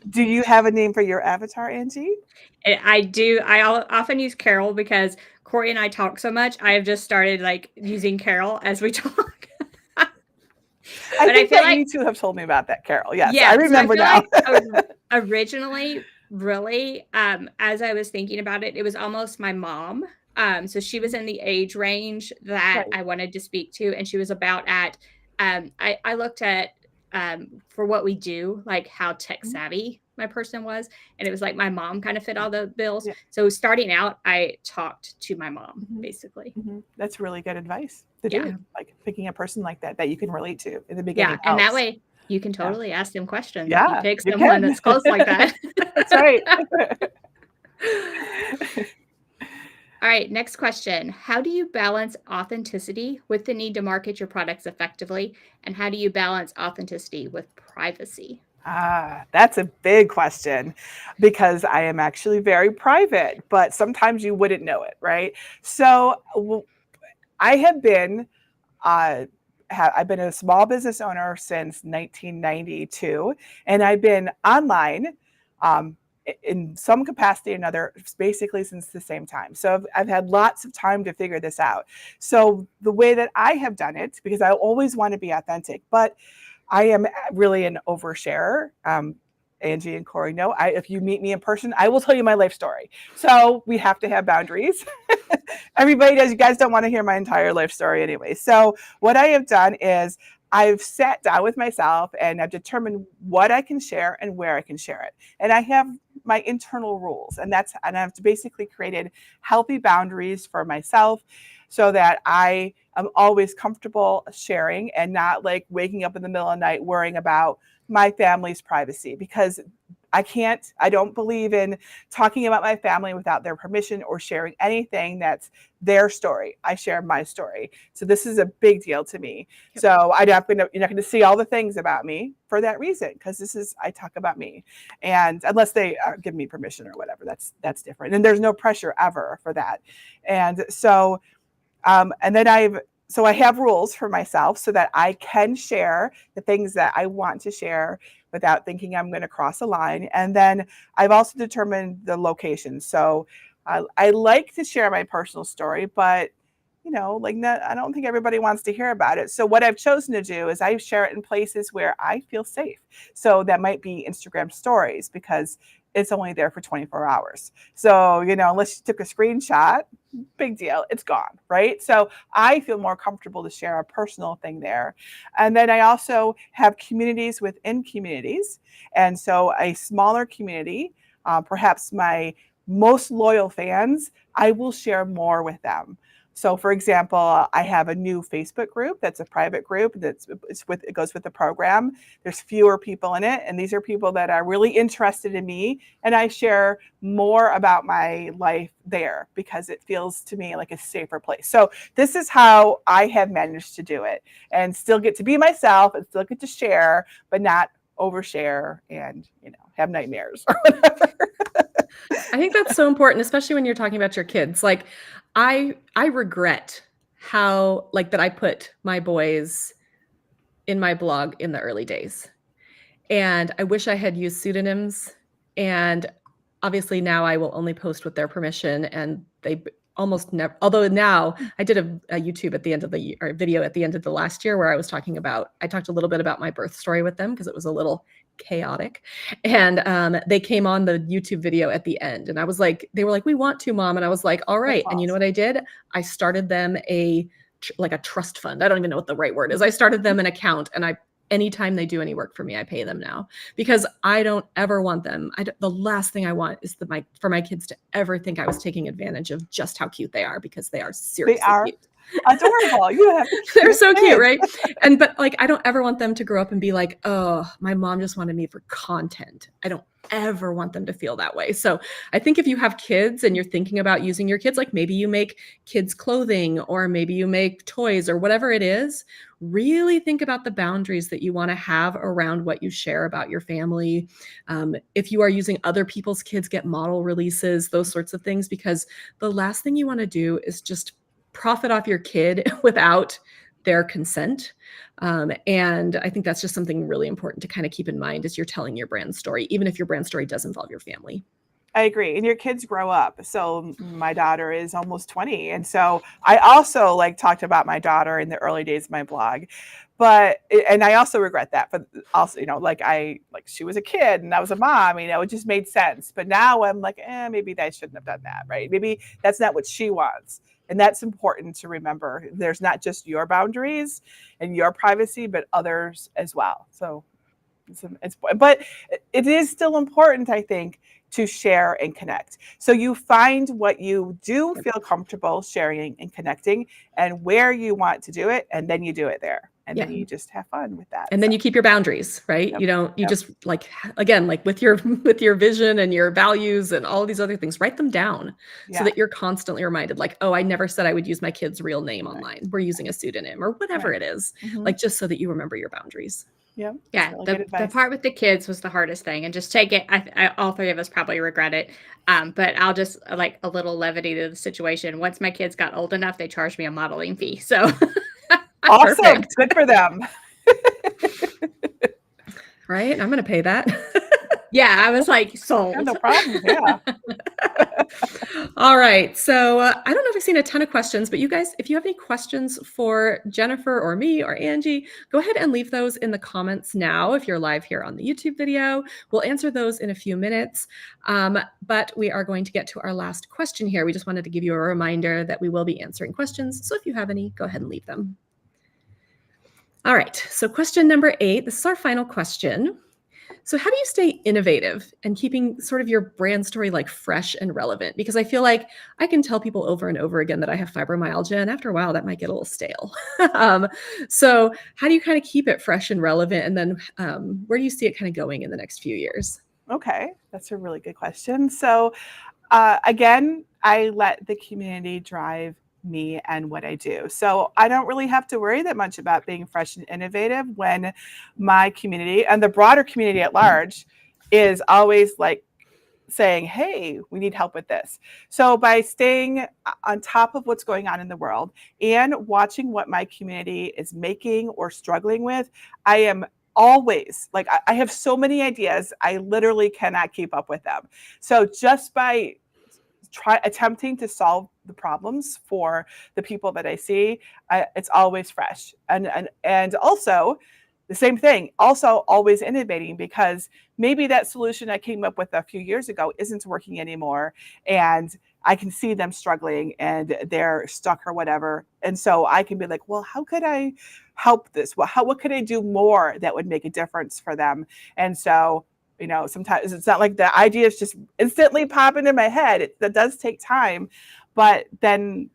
Speaker 3: Do you have a name for your avatar, Angie?
Speaker 1: I do. I often use Carol because Corey and I talk so much. I have just started using Carol as we talk.
Speaker 3: I feel like you two have told me about that, Carol. Yes, yeah, I remember now.
Speaker 1: Originally, really, as I was thinking about it, it was almost my mom. So she was in the age range that I wanted to speak to, and she was about at. I looked at for what we do, how tech savvy my person was, and it was my mom kind of fit all the bills. Yeah. So starting out, I talked to my mom basically.
Speaker 3: That's really good advice to do. Picking a person like that you can relate to in the beginning.
Speaker 1: Yeah, and that way you can totally ask them questions.
Speaker 3: Yeah,
Speaker 1: if you pick someone that's close like that.
Speaker 3: That's right.
Speaker 1: All right, next question. How do you balance authenticity with the need to market your products effectively? And how do you balance authenticity with privacy?
Speaker 3: That's a big question, because I am actually very private, but sometimes you wouldn't know it, right? So I have been, I've been a small business owner since 1992, and I've been online in some capacity or another, basically since the same time. So I've had lots of time to figure this out. So the way that I have done it, because I always want to be authentic, but I am really an oversharer. Angie and Corey know, if you meet me in person, I will tell you my life story. So we have to have boundaries. Everybody does. You guys don't want to hear my entire life story anyway. So what I have done is I've sat down with myself and I've determined what I can share and where I can share it. And I have my internal rules, and I've basically created healthy boundaries for myself so that I am always comfortable sharing and not waking up in the middle of the night worrying about my family's privacy, because I don't believe in talking about my family without their permission or sharing anything that's their story. I share my story. So this is a big deal to me. Yep. So you're not going to see all the things about me for that reason, because I talk about me, and unless they give me permission or whatever, that's different. And there's no pressure ever for that. And so, and then I have rules for myself so that I can share the things that I want to share without thinking I'm going to cross a line. And then I've also determined the location. So I like to share my personal story, but I don't think everybody wants to hear about it. So what I've chosen to do is I share it in places where I feel safe. So that might be Instagram stories, because it's only there for 24 hours. So, unless you took a screenshot, big deal, it's gone, right? So I feel more comfortable to share a personal thing there. And then I also have communities within communities. And so a smaller community, perhaps my most loyal fans, I will share more with them. So, for example, I have a new Facebook group that's a private group it goes with the program. There's fewer people in it, and these are people that are really interested in me, and I share more about my life there because it feels to me like a safer place. So this is how I have managed to do it and still get to be myself and still get to share, but not overshare and have nightmares or whatever.
Speaker 2: I think that's so important, especially when you're talking about your kids. Like, I regret how that I put my boys in my blog in the early days. And I wish I had used pseudonyms. And obviously now I will only post with their permission, and they almost never, although now I did a YouTube at the end of the year, or video at the end of the last year, where I talked a little bit about my birth story with them because it was a little chaotic. And they came on the YouTube video at the end, and they were like, "We want to, Mom." And I was like, "All right."
Speaker 3: That's
Speaker 2: And you know
Speaker 3: awesome.
Speaker 2: what I did? I started them a trust fund. I don't even know what the right word is. I started them an account, and anytime they do any work for me, I pay them now, because I don't ever want them. The last thing I want is for my kids to ever think I was taking advantage of just how cute they are, because they are seriously
Speaker 3: They are
Speaker 2: cute.
Speaker 3: adorable. You have the
Speaker 2: They're so cute,
Speaker 3: kids.
Speaker 2: right? But I don't ever want them to grow up and be like, "Oh, my mom just wanted me for content." I don't ever want them to feel that way. So I think if you have kids and you're thinking about using your kids, like maybe you make kids clothing, or maybe you make toys, or whatever it is, really think about the boundaries that you want to have around what you share about your family. If you are using other people's kids, get model releases, those sorts of things, because the last thing you want to do is just profit off your kid without their consent. And I think that's just something really important to kind of keep in mind as you're telling your brand story, even if your brand story does involve your family.
Speaker 3: I agree. And your kids grow up. So my daughter is almost 20. And so I also talked about my daughter in the early days of my blog. And I also regret that. But also, she was a kid and I was a mom, it just made sense. But now I'm like, maybe I shouldn't have done that, right? Maybe that's not what she wants. And that's important to remember. There's not just your boundaries and your privacy, but others as well. So but it is still important, I think, to share and connect. So you find what you do feel comfortable sharing and connecting, and where you want to do it, and then you do it there. And then you just have fun with that.
Speaker 2: And then you keep your boundaries, right?
Speaker 3: Yep.
Speaker 2: Just again, with your vision and your values and all of these other things, write them down so that you're constantly reminded, oh, I never said I would use my kid's real name online. We're using a pseudonym or whatever it is, just so that you remember your boundaries.
Speaker 3: Yeah.
Speaker 1: Really the part with the kids was the hardest thing, and just take it. All three of us probably regret it. But I'll just a little levity to the situation. Once my kids got old enough, they charged me a modeling fee. So
Speaker 3: awesome. Perfect. Good for them.
Speaker 2: Right? I'm going to pay that.
Speaker 1: Yeah, I was like, sold.
Speaker 3: Yeah, no problem. Yeah.
Speaker 2: All right. So I don't know if I've seen a ton of questions, but you guys, if you have any questions for Jennifer or me or Angie, go ahead and leave those in the comments now. If you're live here on the YouTube video, we'll answer those in a few minutes. But we are going to get to our last question here. We just wanted to give you a reminder that we will be answering questions. So if you have any, go ahead and leave them. All right. So question number 8, this is our final question. So how do you stay innovative and keeping sort of your brand story fresh and relevant? Because I feel like I can tell people over and over again that I have fibromyalgia, and after a while that might get a little stale. So how do you kind of keep it fresh and relevant? And then where do you see it kind of going in the next few years?
Speaker 3: Okay, that's a really good question. So again, I let the community drive me and what I do. So I don't really have to worry that much about being fresh and innovative when my community and the broader community at large is always saying, hey, we need help with this. So by staying on top of what's going on in the world and watching what my community is making or struggling with, I am always I have so many ideas, I literally cannot keep up with them. So just by attempting to solve the problems for the people that I see, it's always fresh. And also, the same thing, also always innovating, because maybe that solution I came up with a few years ago isn't working anymore. And I can see them struggling and they're stuck or whatever. And so I can be like, well, how could I help this? What could I do more that would make a difference for them? And so, sometimes it's not like the ideas just instantly pop into my head. That does take time. But then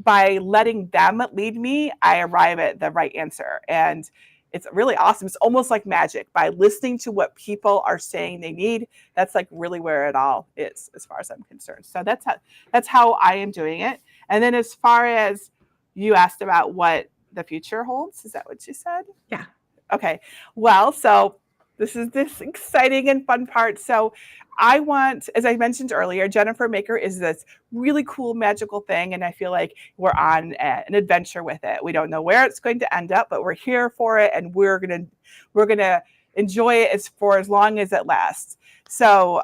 Speaker 3: by letting them lead me, I arrive at the right answer. And it's really awesome. It's almost like magic. By listening to what people are saying they need, that's like really where it all is, as far as I'm concerned. So that's how I am doing it. And then as far as you asked about what the future holds, is that what you said?
Speaker 2: Yeah.
Speaker 3: Okay. Well, so this is this exciting and fun part. So I want, as I mentioned earlier, Jennifer Maker is this really cool, magical thing. And I feel like we're on an adventure with it. We don't know where it's going to end up, but we're here for it. And we're going to enjoy it for as long as it lasts. So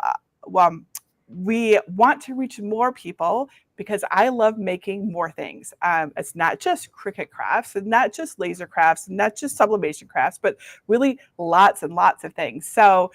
Speaker 3: we want to reach more people, because I love making more things. It's not just Cricut crafts, and not just laser crafts, and not just sublimation crafts, but really lots and lots of things. So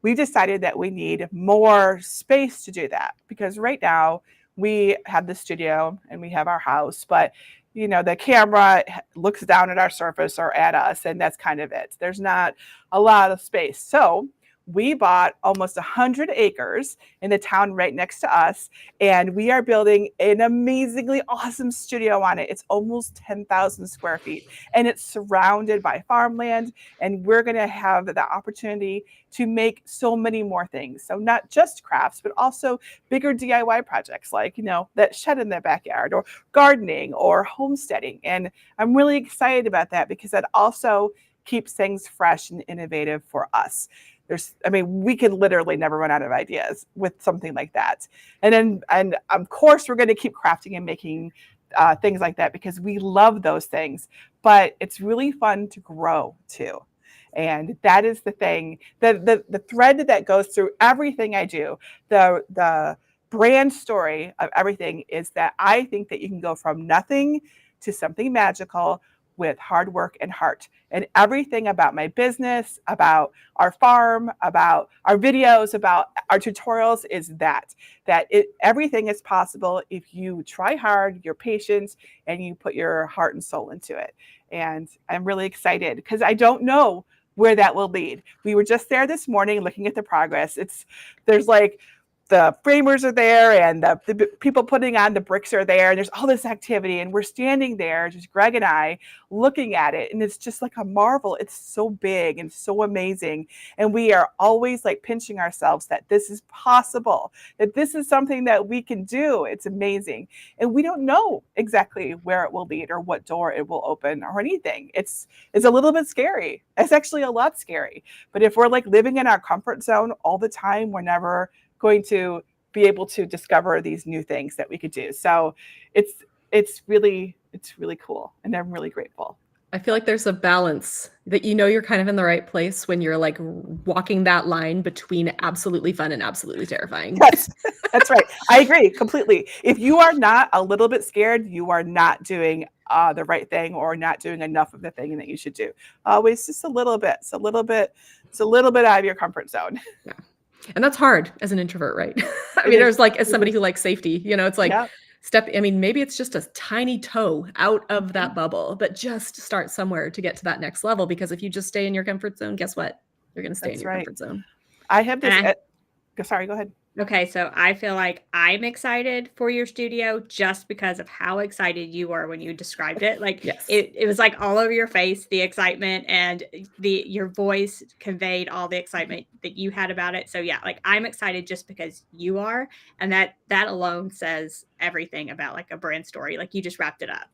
Speaker 3: we decided that we need more space to do that, because right now we have the studio and we have our house, but the camera looks down at our surface or at us, and that's kind of it. There's not a lot of space. So we bought almost 100 acres in the town right next to us, and we are building an amazingly awesome studio on it. It's almost 10,000 square feet, and it's surrounded by farmland, and we're going to have the opportunity to make so many more things. So not just crafts, but also bigger DIY projects, like, that shed in the backyard, or gardening, or homesteading. And I'm really excited about that, because that also keeps things fresh and innovative for us. We can literally never run out of ideas with something like that. And of course, we're going to keep crafting and making things like that, because we love those things. But it's really fun to grow too. And that is the thing, the thread that goes through everything I do, the brand story of everything, is that I think that you can go from nothing to something magical with hard work and heart. And everything about my business, about our farm, about our videos, about our tutorials is that everything is possible if you try hard, you're patient, and you put your heart and soul into it. And I'm really excited, because I don't know where that will lead. We were just there this morning looking at the progress. There's like, the framers are there, and the people putting on the bricks are there, and there's all this activity, and we're standing there, just Greg and I, looking at it, and it's just like a marvel. It's so big and so amazing, and we are always like pinching ourselves that this is possible, that this is something that we can do. It's amazing, and we don't know exactly where it will lead or what door it will open or anything. It's a little bit scary. It's actually a lot scary, but if we're like living in our comfort zone all the time, we're never going to be able to discover these new things that we could do. So it's really cool, and I'm really grateful.
Speaker 2: I feel like there's a balance that you're kind of in the right place when you're like walking that line between absolutely fun and absolutely terrifying.
Speaker 3: Yes, that's right. I agree completely. If you are not a little bit scared, you are not doing the right thing, or not doing enough of the thing that you should do. Always just a little bit. It's a little bit out of your comfort zone.
Speaker 2: Yeah. And that's hard as an introvert, right? There's like, as somebody who likes safety, it's like maybe it's just a tiny toe out of that bubble, but just start somewhere to get to that next level. Because if you just stay in your comfort zone, guess what? You're going to stay in your comfort zone.
Speaker 3: I have this. Sorry, go ahead.
Speaker 1: Okay, so I feel like I'm excited for your studio just because of how excited you were when you described it. Like,
Speaker 2: yes.
Speaker 1: it was like all over your face, the excitement, and your voice conveyed all the excitement that you had about it. So yeah, like I'm excited just because you are, and that alone says everything about like a brand story. Like you just wrapped it up.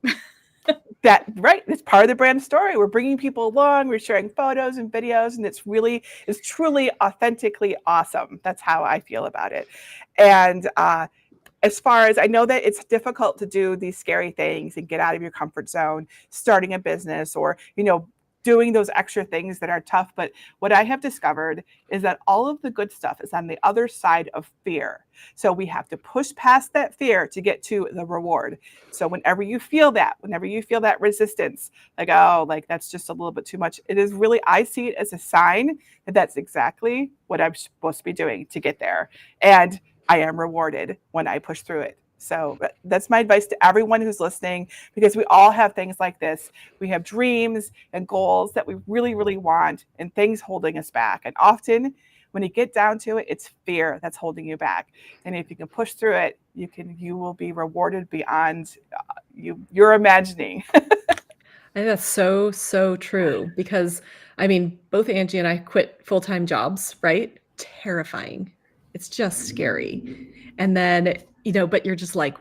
Speaker 3: It's part of the brand story. We're bringing people along, we're sharing photos and videos, and it's truly authentically awesome. That's how I feel about it. And as far as I know, that it's difficult to do these scary things and get out of your comfort zone, starting a business, or doing those extra things that are tough. But what I have discovered is that all of the good stuff is on the other side of fear. So we have to push past that fear to get to the reward. So whenever you feel that resistance, like, oh, like that's just a little bit too much, it is really, I see it as a sign that that's exactly what I'm supposed to be doing to get there. And I am rewarded when I push through it. So that's my advice to everyone who's listening, because we all have things like this. We have dreams and goals that we really, really want, and things holding us back. And often when you get down to it, it's fear that's holding you back. And if you can push through it, you will be rewarded beyond you're imagining.
Speaker 2: I think that's so, so true, because I mean, both Angie and I quit full-time jobs, right? Terrifying. It's just scary. And then, but you're just like,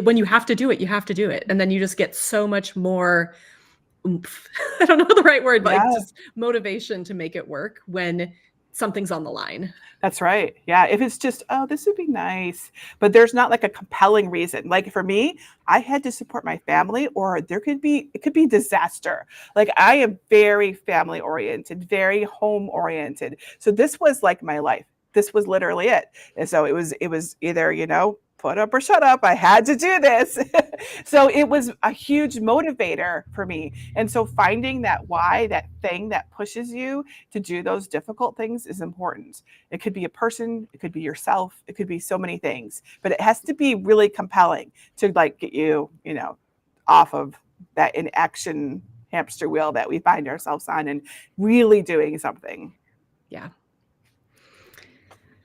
Speaker 2: when you have to do it, you have to do it. And then you just get so much more oomph. I don't know the right word, but like just motivation to make it work when something's on the line.
Speaker 3: That's right. Yeah. If it's just, oh, this would be nice, but there's not like a compelling reason. Like for me, I had to support my family, or it could be disaster. Like I am very family oriented, very home oriented. So this was like my life. This was literally it. And so it was either, put up or shut up. I had to do this. So it was a huge motivator for me. And so finding that why, that thing that pushes you to do those difficult things is important. It could be a person, it could be yourself, it could be so many things, but it has to be really compelling to like get you, off of that inaction hamster wheel that we find ourselves on and really doing something.
Speaker 2: Yeah.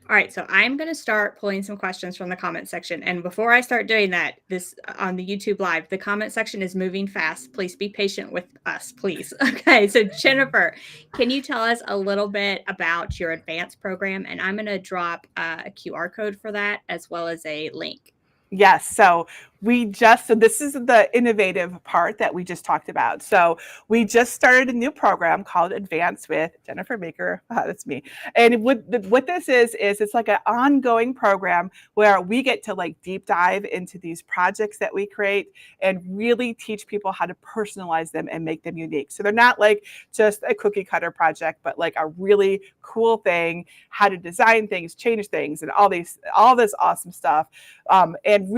Speaker 1: All right, so I'm going to start pulling some questions from the comment section. And before I start doing that, this on the YouTube Live, the comment section is moving fast. Please be patient with us, please. Okay, so Jennifer, can you tell us a little bit about your advanced program? And I'm going to drop a QR code for that as well as a link.
Speaker 3: Yes. So this is the innovative part that we just talked about. So we just started a new program called Advance with Jennifer Baker. That's me. And what this is it's like an ongoing program where we get to like deep dive into these projects that we create and really teach people how to personalize them and make them unique. So they're not like just a cookie cutter project, but like a really cool thing, how to design things, change things, and all this awesome stuff. And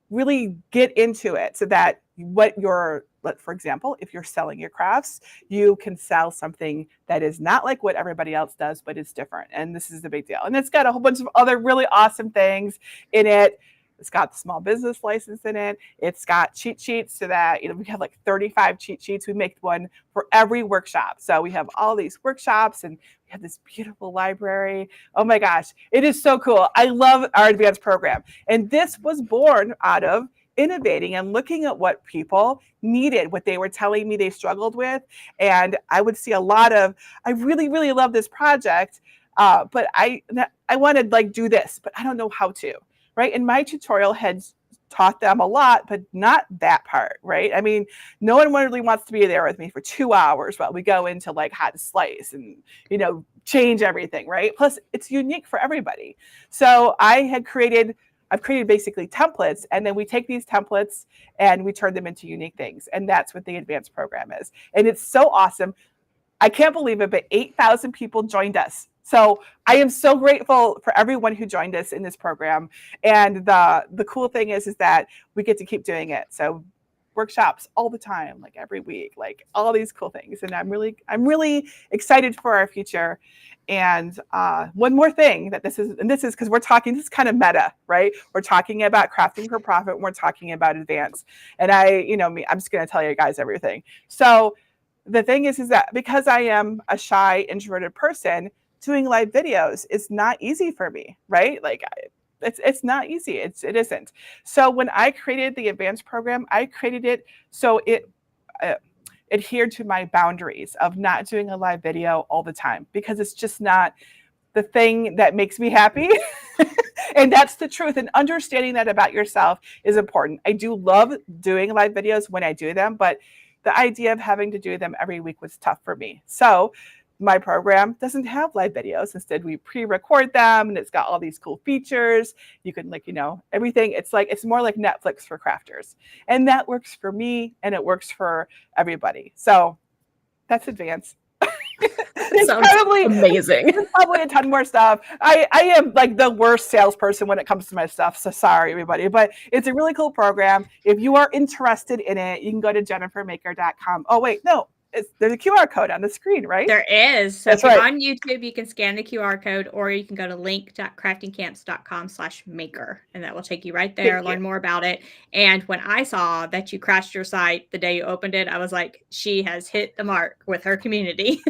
Speaker 3: really get into it so that for example, if you're selling your crafts, you can sell something that is not like what everybody else does, but it's different. And this is the big deal. And it's got a whole bunch of other really awesome things in it. It's got the small business license in it. It's got cheat sheets so that, we have like 35 cheat sheets. We make one for every workshop. So we have all these workshops and we have this beautiful library. Oh my gosh, it is so cool. I love our advanced program. And this was born out of innovating and looking at what people needed, what they were telling me they struggled with. And I would see I really, really love this project, but I want to like do this, but I don't know how to. Right. And my tutorial had taught them a lot, but not that part. Right. I mean, no one really wants to be there with me for 2 hours while we go into like how to slice and, change everything. Right. Plus, it's unique for everybody. So I've created basically templates, and then we take these templates and we turn them into unique things. And that's what the advanced program is. And it's so awesome. I can't believe it, but 8,000 people joined us. So I am so grateful for everyone who joined us in this program. And the cool thing is that we get to keep doing it. So workshops all the time, like every week, like all these cool things. And I'm really excited for our future. And one more thing this is because this is kind of meta, right? We're talking about crafting for profit. And we're talking about advance. And I'm just going to tell you guys everything. So the thing is that because I am a shy, introverted person, doing live videos is not easy for me, right? Like it's not easy. It isn't. So when I created the advanced program, I created it so it adhered to my boundaries of not doing a live video all the time, because it's just not the thing that makes me happy. And that's the truth. And understanding that about yourself is important. I do love doing live videos when I do them, but the idea of having to do them every week was tough for me. So my program doesn't have live videos. Instead, we pre-record them, and it's got all these cool features. You can everything. It's more like Netflix for crafters. And that works for me, and it works for everybody. So That's advanced.
Speaker 2: It sounds amazing.
Speaker 3: There's probably a ton more stuff. I am like the worst salesperson when it comes to my stuff. So sorry, everybody. But it's a really cool program. If you are interested in it, you can go to jennifermaker.com. Oh, wait, no. There's a QR code on the screen, right?
Speaker 1: There is. So
Speaker 3: That's
Speaker 1: if you're
Speaker 3: right.
Speaker 1: on YouTube, you can scan the QR code, or you can go to link.craftingcamps.com/maker, and that will take you right there, learn more about it. And when I saw that you crashed your site the day you opened it, I was like, she has hit the mark with her community.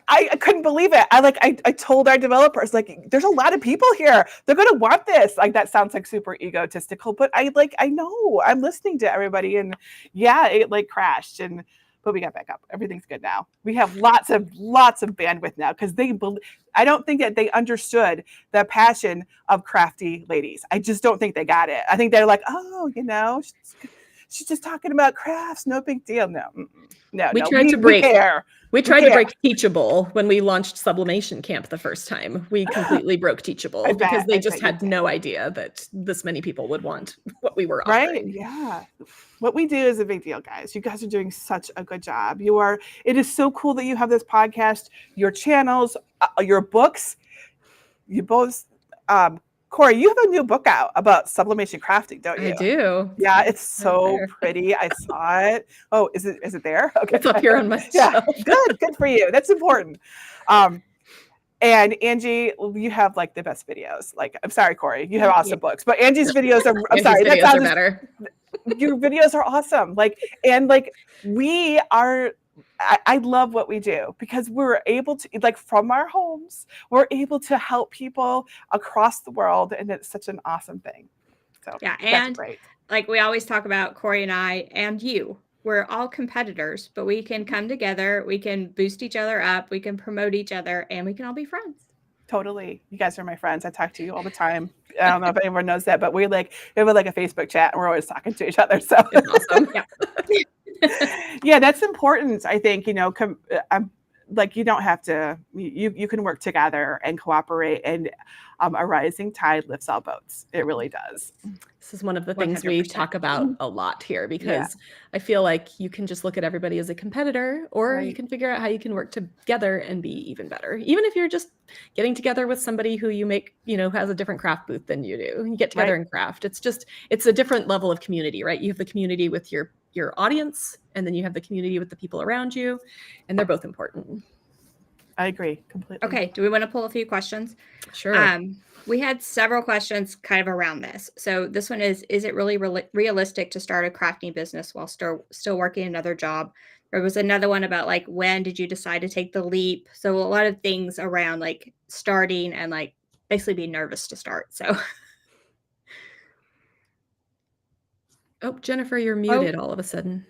Speaker 3: I couldn't believe it. I told our developers, like, there's a lot of people here. They're gonna want this. Like, that sounds like super egotistical, but I know I'm listening to everybody, and yeah, it like crashed, but we got back up. Everything's good now. We have lots of bandwidth now because I don't think that they understood the passion of crafty ladies. I just don't think they got it. I think they're like, oh, she's just talking about crafts. No big deal. No.
Speaker 2: We tried to break Teachable when we launched Sublimation Camp the first time. We completely broke Teachable because they just had no idea that this many people would want what we were offering.
Speaker 3: Right? Yeah. What we do is a big deal, guys. You guys are doing such a good job. It is so cool that you have this podcast, your channels, your books. You both, Corey, you have a new book out about sublimation crafting, don't you?
Speaker 2: I do.
Speaker 3: Yeah, it's so pretty. I saw it. Oh, is it there? Okay.
Speaker 2: It's up here on my shelf.
Speaker 3: Good for you. That's important. And Angie, you have like the best videos. Like, I'm sorry, Corey, you have awesome books, but Angie's videos are. I'm sorry,
Speaker 2: videos are better.
Speaker 3: Your videos are awesome. We are. I love what we do because we're able to, like, from our homes, we're able to help people across the world, and it's such an awesome thing. So
Speaker 1: yeah,
Speaker 3: and
Speaker 1: that's great. Like we always talk about, Corey and I and you, we're all competitors, but we can come together, we can boost each other up, we can promote each other, and we can all be friends.
Speaker 3: Totally. You guys are my friends. I talk to you all the time. I don't know if anyone knows that, but we have like a Facebook chat and we're always talking to each other. So
Speaker 2: it's awesome.
Speaker 3: Yeah, that's important. I think, you don't have to, you can work together and cooperate, and a rising tide lifts all boats. It really does.
Speaker 2: This is one of the things 100%. We talk about a lot here because I feel like you can just look at everybody as a competitor, or you can figure out how you can work together and be even better. Even if you're just getting together with somebody who you make, has a different craft booth than you do. You get together and craft. It's a different level of community, right? You have the community with your audience, and then you have the community with the people around you, and they're both important.
Speaker 3: I agree completely.
Speaker 1: Okay, do we want to pull a few questions?
Speaker 2: Sure.
Speaker 1: We had several questions kind of around this. So this one is it really realistic to start a crafting business while still working another job? There was another one about like, when did you decide to take the leap? So a lot of things around like starting and like basically being nervous to start. So.
Speaker 2: Oh, Jennifer, you're muted all of a sudden.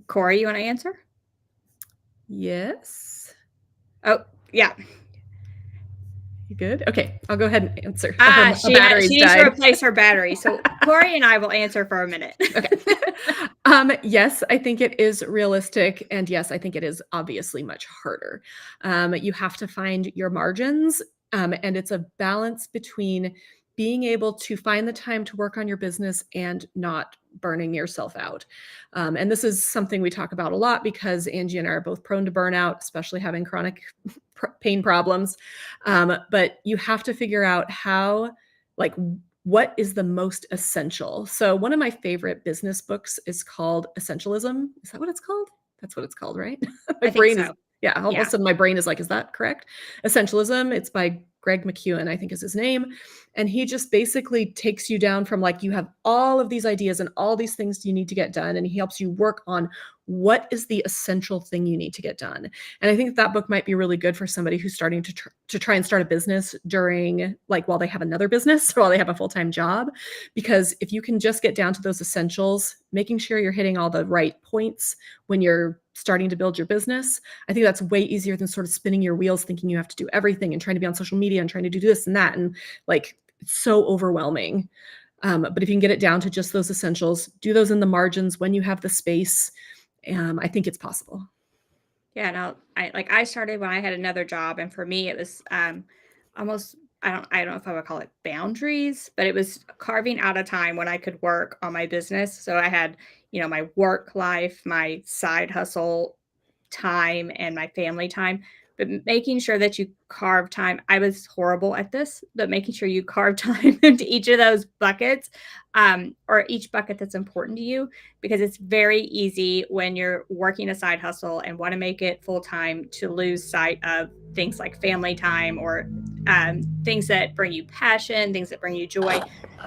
Speaker 1: Corey, you want to answer?
Speaker 2: Yes.
Speaker 1: Oh, yeah.
Speaker 2: You good? Okay, I'll go ahead and answer.
Speaker 1: She needs to replace her battery. So Corey and I will answer for a minute.
Speaker 2: Okay. Yes, I think it is realistic. And yes, I think it is obviously much harder. You have to find your margins. And it's a balance between being able to find the time to work on your business and not burning yourself out. And this is something we talk about a lot because Angie and I are both prone to burnout, especially having chronic pain problems. But you have to figure out what is the most essential. So one of my favorite business books is called Essentialism. Is that what it's called? That's what it's called, right?
Speaker 1: My brain is.
Speaker 2: Yeah, all of a sudden my brain is like, is that correct? Essentialism. It's by Greg McKeown, I think is his name. And he just basically takes you down from like, you have all of these ideas and all these things you need to get done. And he helps you work on what is the essential thing you need to get done. And I think that book might be really good for somebody who's starting to try and start a business during while they have another business or while they have a full-time job. Because if you can just get down to those essentials, making sure you're hitting all the right points when you're starting to build your business, I think that's way easier than sort of spinning your wheels thinking you have to do everything and trying to be on social media and trying to do this and that. And it's so overwhelming. But if you can get it down to just those essentials, do those in the margins when you have the space, I think it's possible.
Speaker 1: Yeah, no, I started when I had another job, and for me, it was almost I don't know if I would call it boundaries, but it was carving out a time when I could work on my business. So I had, my work life, my side hustle time, and my family time. But making sure that you carve time, I was horrible at this, but making sure you carve time into each of those buckets, or each bucket that's important to you, because it's very easy when you're working a side hustle and want to make it full time to lose sight of things like family time, or things that bring you passion, things that bring you joy,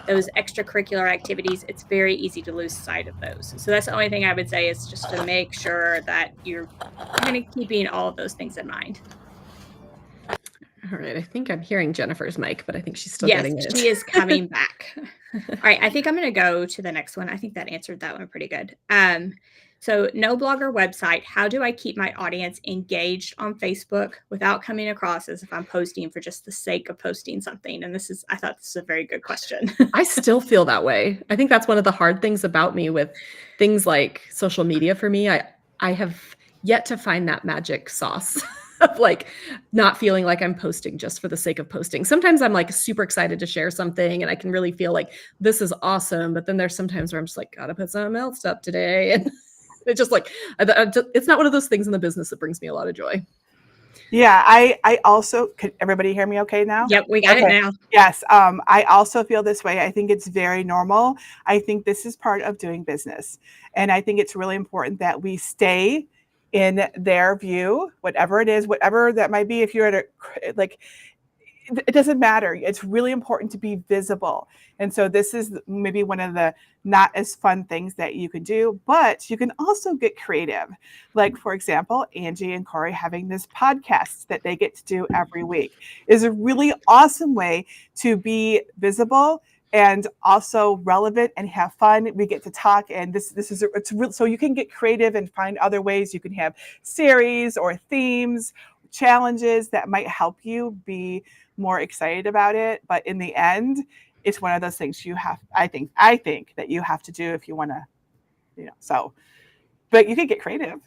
Speaker 1: those extracurricular activities. It's very easy to lose sight of those. So that's the only thing I would say, is just to make sure that you're kind of keeping all of those things in mind.
Speaker 2: All right. I think I'm hearing Jennifer's mic, but I think she's still getting it.
Speaker 1: She is coming back. All right. I think I'm going to go to the next one. I think that answered that one pretty good. So no blog or website. How do I keep my audience engaged on Facebook without coming across as if I'm posting for just the sake of posting something? And I thought this was a very good question.
Speaker 2: I still feel that way. I think that's one of the hard things about me with things like social media for me. I have yet to find that magic sauce of like not feeling like I'm posting just for the sake of posting. Sometimes I'm like super excited to share something and I can really feel like this is awesome. But then there's sometimes where I'm just like, gotta put something else up today. And it's just like, it's not one of those things in the business that brings me a lot of joy.
Speaker 3: Yeah, I also, can everybody hear me okay now?
Speaker 1: Yep, we got it now.
Speaker 3: Yes, I also feel this way. I think it's very normal. I think this is part of doing business. And I think it's really important that we stay in their view, whatever it is, whatever that might be. If you're at it doesn't matter. It's really important to be visible. And so this is maybe one of the not as fun things that you can do, but you can also get creative. Like, for example, Angie and Corey having this podcast that they get to do every week is a really awesome way to be visible and also relevant and have fun. We get to talk, and it's real. So you can get creative and find other ways. You can have series or themes, challenges that might help you be more excited about it. But in the end, it's one of those things I think that you have to do if you want to, but you can get creative.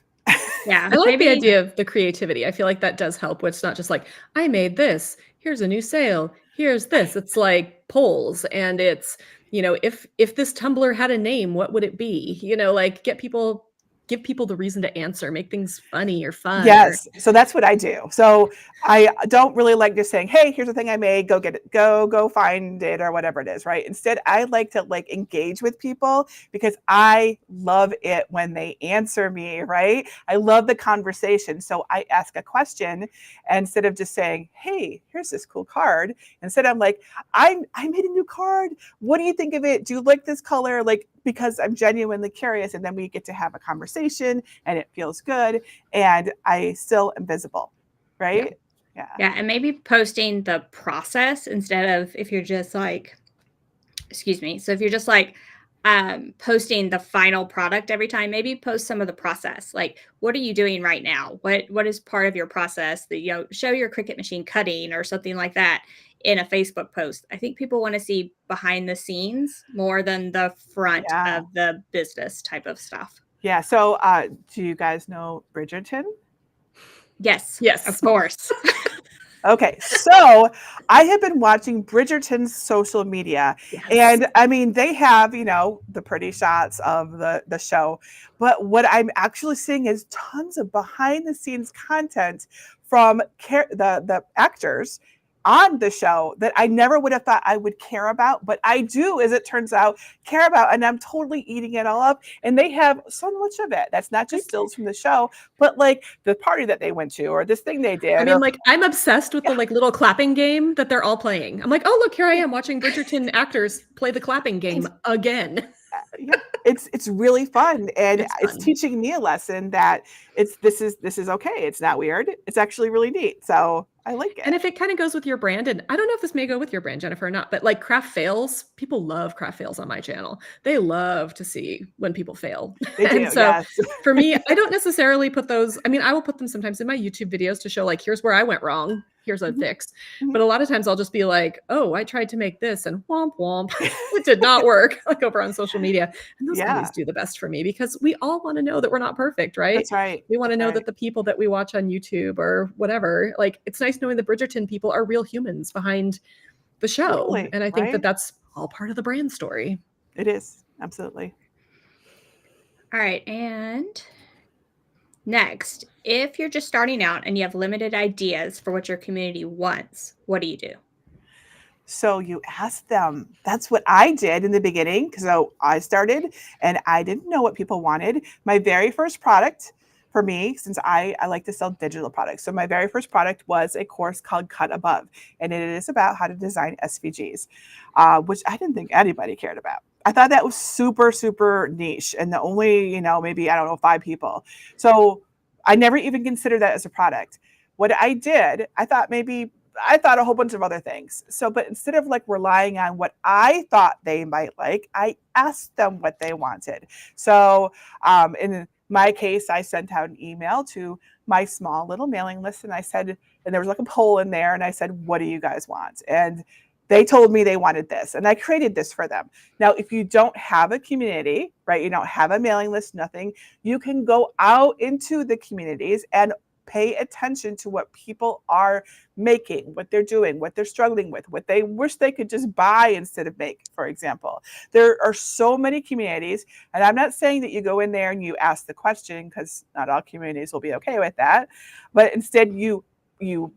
Speaker 1: Yeah.
Speaker 2: I like the idea of the creativity. I feel like that does help. It's not just like, I made this, here's a new sale, here's this. It's like polls, and it's, if this Tumblr had a name, what would it be? Like give people the reason to answer, make things funny or fun.
Speaker 3: Yes. So that's what I do. So I don't really like just saying, hey, here's the thing I made, go get it, go find it, or whatever it is, right? Instead, I like to engage with people because I love it when they answer me, right? I love the conversation. So I ask a question instead of just saying, hey, here's this cool card. Instead, I'm like, I made a new card. What do you think of it? Do you like this color? Because I'm genuinely curious, and then we get to have a conversation and it feels good, and I still am visible, right?
Speaker 1: Yeah. And maybe posting the process instead of, if you're just like, so if you're just like posting the final product every time, maybe post some of the process. Like, what are you doing right now? What is part of your process that, show your Cricut machine cutting or something like that in a Facebook post. I think people want to see behind the scenes more than the front of the business type of stuff.
Speaker 3: Yeah. So do you guys know Bridgerton?
Speaker 1: Yes, of course.
Speaker 3: Okay, so I have been watching Bridgerton's social media, and I mean, they have, the pretty shots of the show, but what I'm actually seeing is tons of behind the scenes content from the actors on the show that I never would have thought I would care about, but I do, as it turns out, care about, and I'm totally eating it all up. And they have so much of it that's not just stills from the show, but the party that they went to, or this thing they did.
Speaker 2: I mean, I'm obsessed with the little clapping game that they're all playing. I'm like, oh, look, here I am watching Bridgerton actors play the clapping game again.
Speaker 3: Yeah, it's really fun, and it's teaching me a lesson that this is okay. It's not weird. It's actually really neat. So I like it.
Speaker 2: And if it kind of goes with your brand, and I don't know if this may go with your brand, Jennifer, or not, but craft fails, people love craft fails on my channel. They love to see when people fail.
Speaker 3: They do,
Speaker 2: and so for me, I don't necessarily put those. I mean, I will put them sometimes in my YouTube videos to show here's where I went wrong. here's a
Speaker 3: Mhm.
Speaker 2: fix.
Speaker 3: Mhm.
Speaker 2: But a lot of times I'll just be like, oh, I tried to make this and womp womp. It did not work, like over on social media. And those always
Speaker 3: Yeah,
Speaker 2: do the best for me because we all want to know that we're not perfect, right?
Speaker 3: that's right.
Speaker 2: We want to
Speaker 3: That's
Speaker 2: know
Speaker 3: right.
Speaker 2: that the people that we watch on YouTube or whatever, like it's nice knowing the Bridgerton people are real humans behind the show.
Speaker 3: Totally,
Speaker 2: And I think that
Speaker 3: right?
Speaker 2: that's all part of the brand story.
Speaker 3: It is. Absolutely.
Speaker 1: All right. And next, if you're just starting out and you have limited ideas for what your community wants, what do you do?
Speaker 3: So you ask them. That's what I did in the beginning because I started and I didn't know what people wanted. My very first product for me, since I like to sell digital products. So my very first product was a course called Cut Above, and it is about how to design SVGs, which I didn't think anybody cared about. I thought that was super, super niche and the only, maybe, I don't know, 5 people. So I never even considered that as a product. What I did, I thought a whole bunch of other things. So, but instead of like relying on what I thought they might like, I asked them what they wanted. So, in my case, I sent out an email to my small little mailing list and I said, and there was like a poll in there, and I said, what do you guys want? And they told me they wanted this, and I created this for them. Now, if you don't have a community, right, you don't have a mailing list, nothing, you can go out into the communities and pay attention to what people are making, what they're doing, what they're struggling with, what they wish they could just buy instead of make, for example. There are so many communities, and I'm not saying that you go in there and you ask the question, because not all communities will be okay with that, but instead you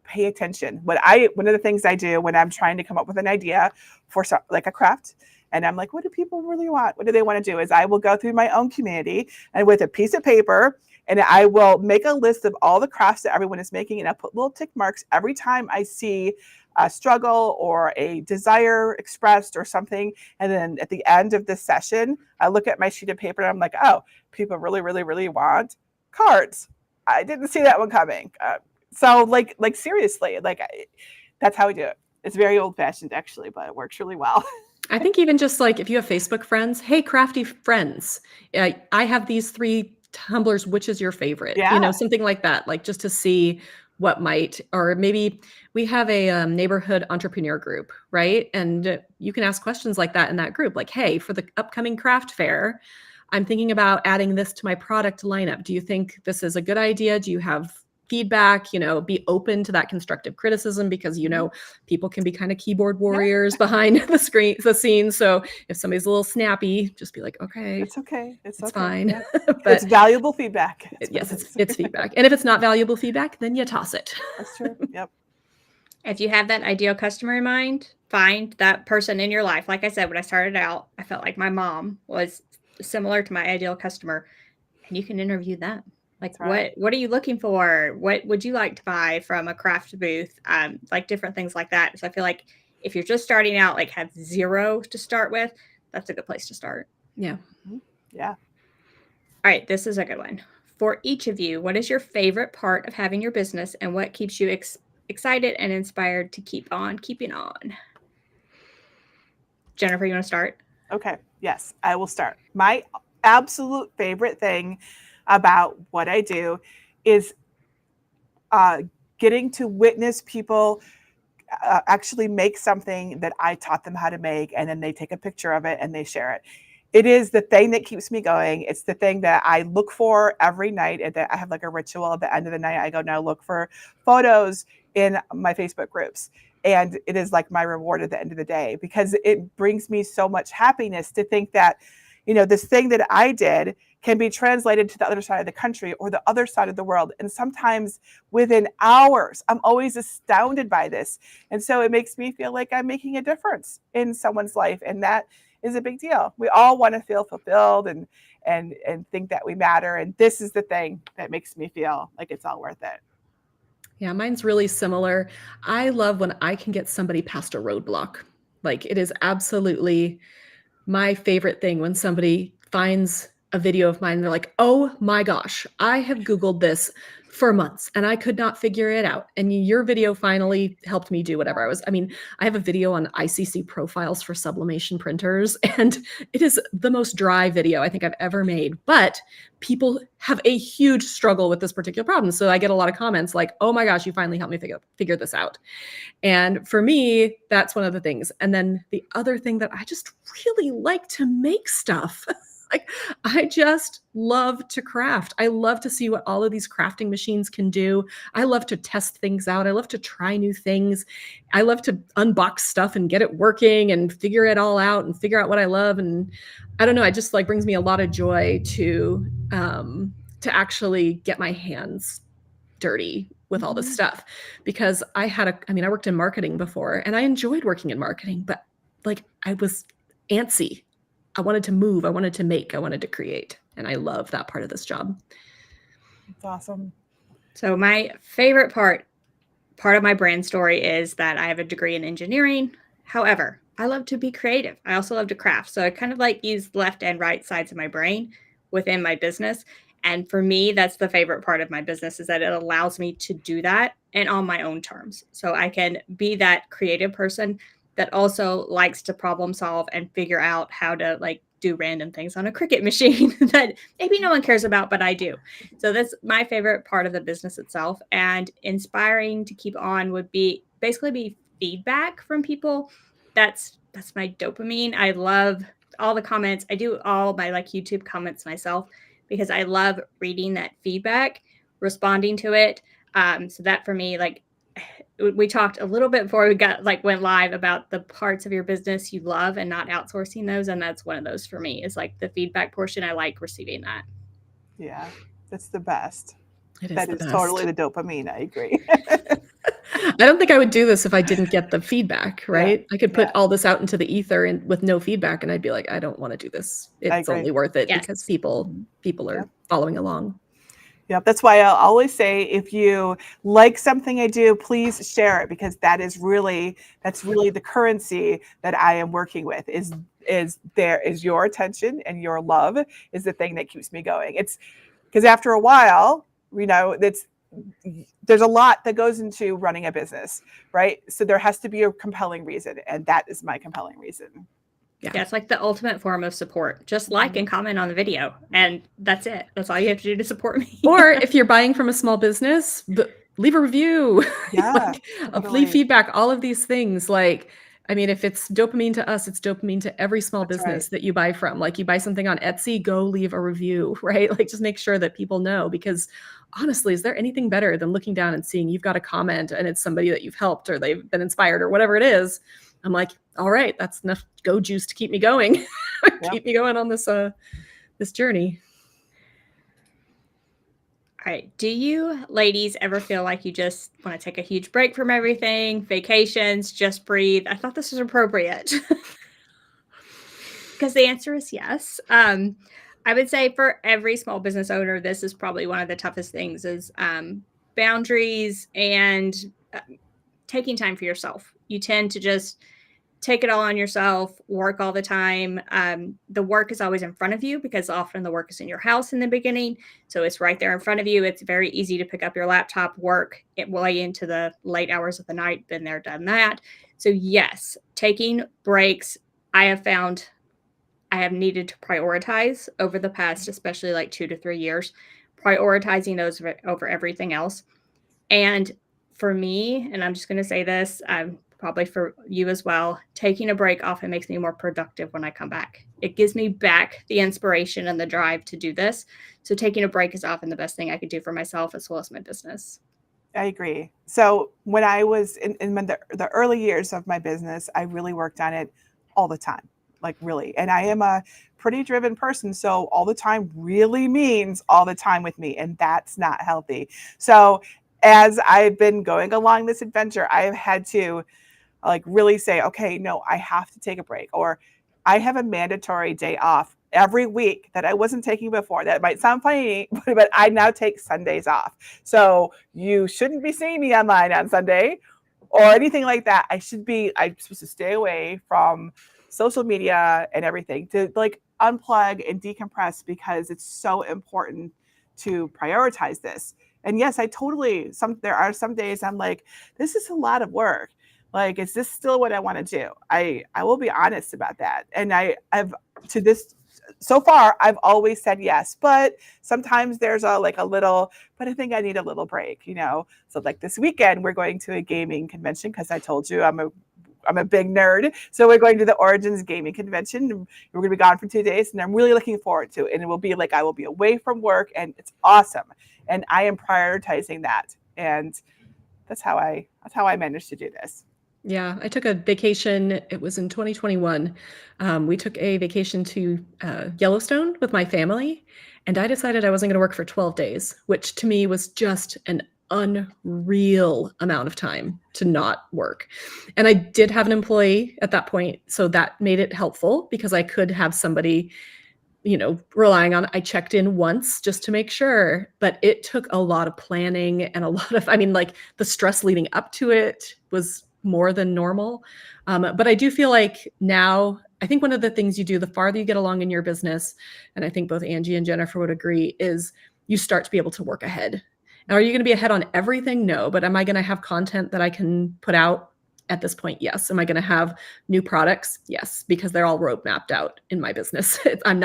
Speaker 3: pay attention. One of the things I do when I'm trying to come up with an idea for like a craft, and I'm like, what do people really want? What do they want to do? Is I will go through my own community and with a piece of paper, and I will make a list of all the crafts that everyone is making, and I put little tick marks every time I see a struggle or a desire expressed or something. And then at the end of this session, I look at my sheet of paper and I'm like, oh, people really, really, really want cards. I didn't see that one coming. So like seriously, that's how we do it. It's very old fashioned actually, but it works really well.
Speaker 2: I think even just like if you have Facebook friends, hey, crafty friends, I have these 3 tumblers. Which is your favorite?
Speaker 3: Yeah.
Speaker 2: Something like that, like just to see what might, or maybe we have a neighborhood entrepreneur group, right? And you can ask questions like that in that group, like, hey, for the upcoming craft fair, I'm thinking about adding this to my product lineup. Do you think this is a good idea? Do you have feedback? Be open to that constructive criticism because people can be kind of keyboard warriors behind the scenes. So if somebody's a little snappy, just be like, okay,
Speaker 3: It's okay. It's okay.
Speaker 2: fine.
Speaker 3: Yeah.
Speaker 2: But
Speaker 3: it's valuable feedback.
Speaker 2: yes, it's feedback. And if it's not valuable feedback, then you toss it.
Speaker 3: That's true. Yep.
Speaker 1: If you have that ideal customer in mind, find that person in your life. Like I said, when I started out, I felt like my mom was similar to my ideal customer, and you can interview them. Like,
Speaker 3: right.
Speaker 1: what are you looking for? What would you like to buy from a craft booth? Like different things like that. So I feel like if you're just starting out, like have 0 to start with, that's a good place to start.
Speaker 2: Yeah.
Speaker 3: Yeah.
Speaker 1: All right, this is a good one. For each of you, what is your favorite part of having your business, and what keeps you excited and inspired to keep on keeping on? Jennifer, you want to start?
Speaker 3: Okay. Yes, I will start. My absolute favorite thing about what I do is getting to witness people actually make something that I taught them how to make, and then they take a picture of it and they share it. It is the thing that keeps me going. It's the thing that I look for every night. And I have like a ritual at the end of the night. I go now look for photos in my Facebook groups. And it is like my reward at the end of the day, because it brings me so much happiness to think that, this thing that I did can be translated to the other side of the country or the other side of the world. And sometimes within hours. I'm always astounded by this. And so it makes me feel like I'm making a difference in someone's life. And that is a big deal. We all want to feel fulfilled and think that we matter. And this is the thing that makes me feel like it's all worth it.
Speaker 2: Yeah, mine's really similar. I love when I can get somebody past a roadblock. Like it is absolutely my favorite thing when somebody finds a video of mine and they're like, oh my gosh, I have Googled this for months and I could not figure it out. And your video finally helped me do whatever I have a video on ICC profiles for sublimation printers, and it is the most dry video I think I've ever made, but people have a huge struggle with this particular problem. So I get a lot of comments like, oh my gosh, you finally helped me figure this out. And for me, that's one of the things. And then the other thing that I just really like to make stuff. Like, I just love to craft. I love to see what all of these crafting machines can do. I love to test things out. I love to try new things. I love to unbox stuff and get it working and figure it all out and figure out what I love. And I don't know, it just like brings me a lot of joy to actually get my hands dirty with all this stuff, because I worked in marketing before and I enjoyed working in marketing, but like I was antsy. I wanted to move. I wanted to make. I wanted to create. And I love that part of this job.
Speaker 3: That's awesome.
Speaker 1: So my favorite part of my brand story is that I have a degree in engineering. However, I love to be creative. I also love to craft. So I kind of like use left and right sides of my brain within my business. And for me, that's the favorite part of my business, is that it allows me to do that and on my own terms. So I can be that creative person that also likes to problem solve and figure out how to like do random things on a Cricut machine that maybe no one cares about, but I do. So that's my favorite part of the business itself. And inspiring to keep on would be feedback from people. That's my dopamine. I love all the comments. I do all my like YouTube comments myself because I love reading that feedback, responding to it. So that for me, like, we talked a little bit before we went live about the parts of your business you love and not outsourcing those. And that's one of those for me, is like the feedback portion. I like receiving that.
Speaker 3: Yeah, that's the best.
Speaker 2: That is
Speaker 3: totally the dopamine. I agree.
Speaker 2: I don't think I would do this if I didn't get the feedback, right?
Speaker 3: Yeah,
Speaker 2: I could put all this out into the ether and with no feedback, and I'd be like, I don't want to do this. It's only worth it because people are following along.
Speaker 3: Yeah, that's why I'll always say, if you like something I do, please share it, because that's really the currency that I am working with, is your attention and your love is the thing that keeps me going. It's because after a while, there's a lot that goes into running a business, right? So there has to be a compelling reason, and that is my compelling reason.
Speaker 1: Yeah, it's like the ultimate form of support. Just like and comment on the video, and that's it. That's all you have to do to support me.
Speaker 2: Or if you're buying from a small business, leave a review.
Speaker 3: Yeah,
Speaker 2: leave feedback. All of these things. Like, I mean, if it's dopamine to us, it's dopamine to every small business that you buy from. Like, you buy something on Etsy, go leave a review, right? Like, just make sure that people know, because honestly, is there anything better than looking down and seeing you've got a comment and it's somebody that you've helped or they've been inspired or whatever it is? I'm like, all right, that's enough go juice to keep me going. Keep me going on this journey.
Speaker 1: All right. Do you ladies ever feel like you just want to take a huge break from everything? Vacations, just breathe? I thought this was appropriate. Because the answer is yes. I would say for every small business owner, this is probably one of the toughest things, is boundaries and taking time for yourself. You tend to just take it all on yourself, work all the time. The work is always in front of you, because often the work is in your house in the beginning. So it's right there in front of you. It's very easy to pick up your laptop, work it way into the late hours of the night. Been there, done that. So yes, taking breaks, I have found I have needed to prioritize over the past, especially like 2 to 3 years, prioritizing those over everything else. And for me, and I'm just going to say this, probably for you as well, taking a break often makes me more productive when I come back. It gives me back the inspiration and the drive to do this. So taking a break is often the best thing I could do for myself as well as my business.
Speaker 3: I agree. So when I was in the early years of my business, I really worked on it all the time, like really. And I am a pretty driven person. So all the time really means all the time with me. And that's not healthy. So as I've been going along this adventure, I have had to like really say, okay, no, I have to take a break, or I have a mandatory day off every week that I wasn't taking before. That might sound funny, but I now take Sundays off. So you shouldn't be seeing me online on Sunday or anything like that. I'm supposed to stay away from social media and everything, to like unplug and decompress, because it's so important to prioritize this. And yes, there are some days I'm like, this is a lot of work. Like, is this still what I want to do? I will be honest about that. And so far, I've always said yes, but sometimes there's but I think I need a little break, So like this weekend, we're going to a gaming convention because I told you I'm a big nerd. So we're going to the Origins Gaming Convention. We're going to be gone for 2 days, and I'm really looking forward to it. And it will be like I will be away from work, and it's awesome. And I am prioritizing that. And that's how I managed to do this.
Speaker 2: Yeah, I took a vacation. It was in 2021. We took a vacation to Yellowstone with my family, and I decided I wasn't going to work for 12 days, which to me was just an unreal amount of time to not work. And I did have an employee at that point, so that made it helpful because I could have somebody, relying on. I checked in once just to make sure, but it took a lot of planning and a lot of, the stress leading up to it was more than normal. But I do feel like now, I think one of the things you do the farther you get along in your business, and I think both Angie and Jennifer would agree, is you start to be able to work ahead. Now, are you going to be ahead on everything? No. But am I going to have content that I can put out? At this point, yes. Am I going to have new products? Yes, because they're all road mapped out in my business. When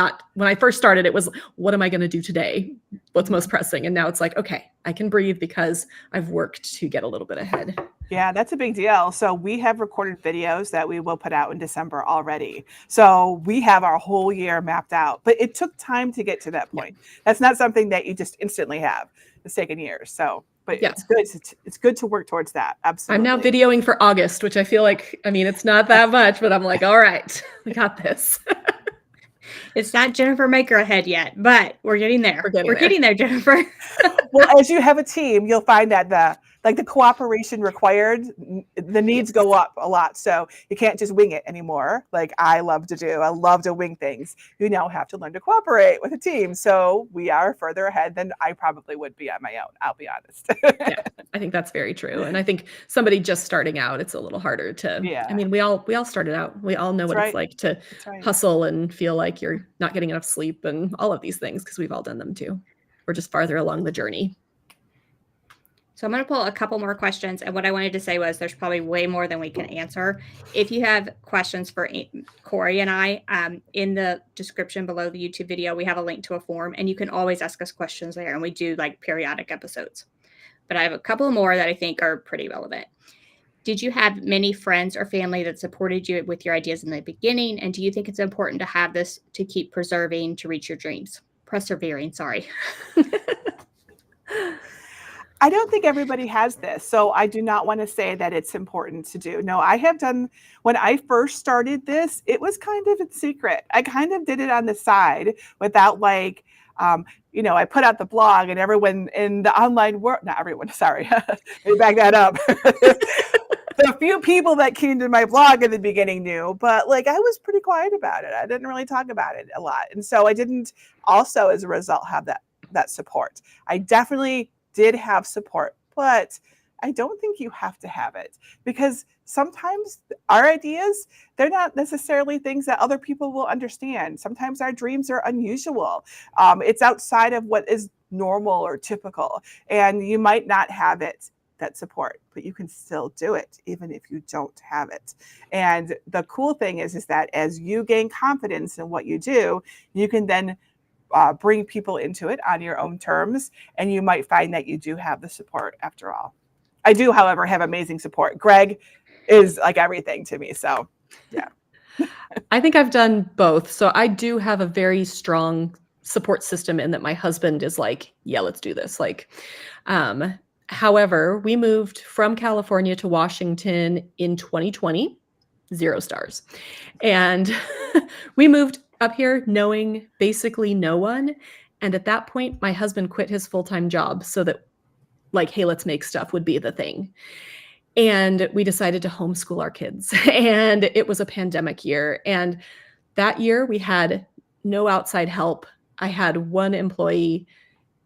Speaker 2: I first started, it was, what am I going to do today? What's most pressing? And now it's like, okay, I can breathe because I've worked to get a little bit ahead.
Speaker 3: Yeah, that's a big deal. So we have recorded videos that we will put out in December already. So we have our whole year mapped out, but it took time to get to that point. Yeah. That's not something that you just instantly have. It's taken years. So, but yeah. It's good to work towards that. Absolutely.
Speaker 2: I'm now videoing for August, which I feel like, it's not that much, but I'm like, all right, we got this.
Speaker 1: It's not Jennifer Maker ahead yet, but we're getting there. We're getting there, Jennifer.
Speaker 3: Well, as you have a team, you'll find that the cooperation required, the needs go up a lot. So you can't just wing it anymore. Like I love to wing things. You now have to learn to cooperate with a team. So we are further ahead than I probably would be on my own. I'll be honest.
Speaker 2: Yeah, I think that's very true. And I think somebody just starting out, it's a little harder to, we all started out. We all know what it's like to hustle and feel like you're not getting enough sleep and all of these things because we've all done them too. We're just farther along the journey.
Speaker 1: So I'm going to pull a couple more questions. And what I wanted to say was there's probably way more than we can answer. If you have questions for Corey and I, in the description below the YouTube video, we have a link to a form and you can always ask us questions there. And we do like periodic episodes. But I have a couple more that I think are pretty relevant. Did you have many friends or family that supported you with your ideas in the beginning? And do you think it's important to have this to keep persevering to reach your dreams? Persevering, sorry.
Speaker 3: I don't think everybody has this, so I do not want to say that it's important to do. No, I have done, when I first started this, it was kind of in secret. I kind of did it on the side without I put out the blog and everyone in the online world, not everyone, sorry, let me back that up. The few people that came to my blog in the beginning knew, but I was pretty quiet about it. I didn't really talk about it a lot. And so I didn't also, as a result, have that support. I definitely did have support, but I don't think you have to have it because sometimes our ideas, they're not necessarily things that other people will understand. Sometimes our dreams are unusual. It's outside of what is normal or typical, and you might not have that support, but you can still do it even if you don't have it. And the cool thing is that as you gain confidence in what you do, you can then bring people into it on your own terms, and you might find that you do have the support after all. I do, however, have amazing support. Greg is like everything to me, so yeah.
Speaker 2: I think I've done both. So I do have a very strong support system in that my husband is like, yeah, let's do this. However, we moved from California to Washington in 2020, 0 stars. And we moved up here knowing basically no one. And at that point, my husband quit his full-time job so that hey, let's make stuff would be the thing. And we decided to homeschool our kids. And it was a pandemic year. And that year we had no outside help. I had one employee,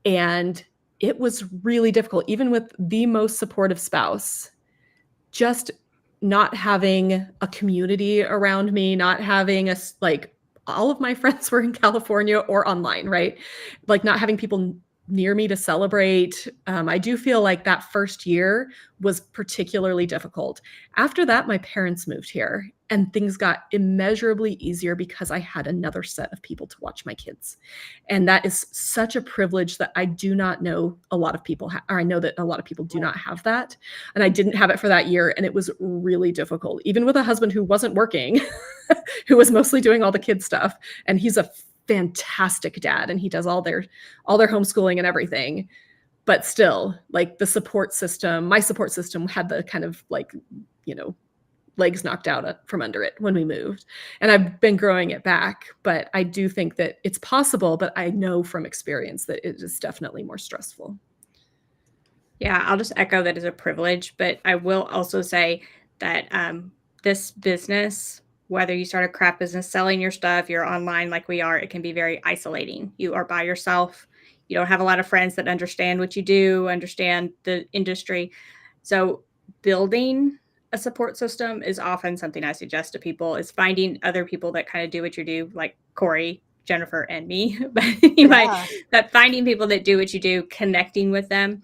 Speaker 2: and it was really difficult, even with the most supportive spouse, just not having a community around me, not having all of my friends were in California or online, right? Not having people near me to celebrate. I do feel like that first year was particularly difficult. After that, my parents moved here and things got immeasurably easier because I had another set of people to watch my kids. And that is such a privilege that I do not know a lot of people, or I know that a lot of people do not have that. And I didn't have it for that year. And it was really difficult, even with a husband who wasn't working, who was mostly doing all the kids stuff. And he's a fantastic dad and he does all their homeschooling and everything. But still, like the support system, my support system had the kind of like, legs knocked out from under it when we moved. And I've been growing it back, but I do think that it's possible, but I know from experience that it is definitely more stressful.
Speaker 1: Yeah, I'll just echo that as a privilege, but I will also say that this business, whether you start a craft business selling your stuff, you're online like we are, it can be very isolating. You are by yourself. You don't have a lot of friends that understand what you do, understand the industry. So building a support system is often something I suggest to people, is finding other people that kind of do what you do, like Corey, Jennifer, and me. But finding people that do what you do, connecting with them.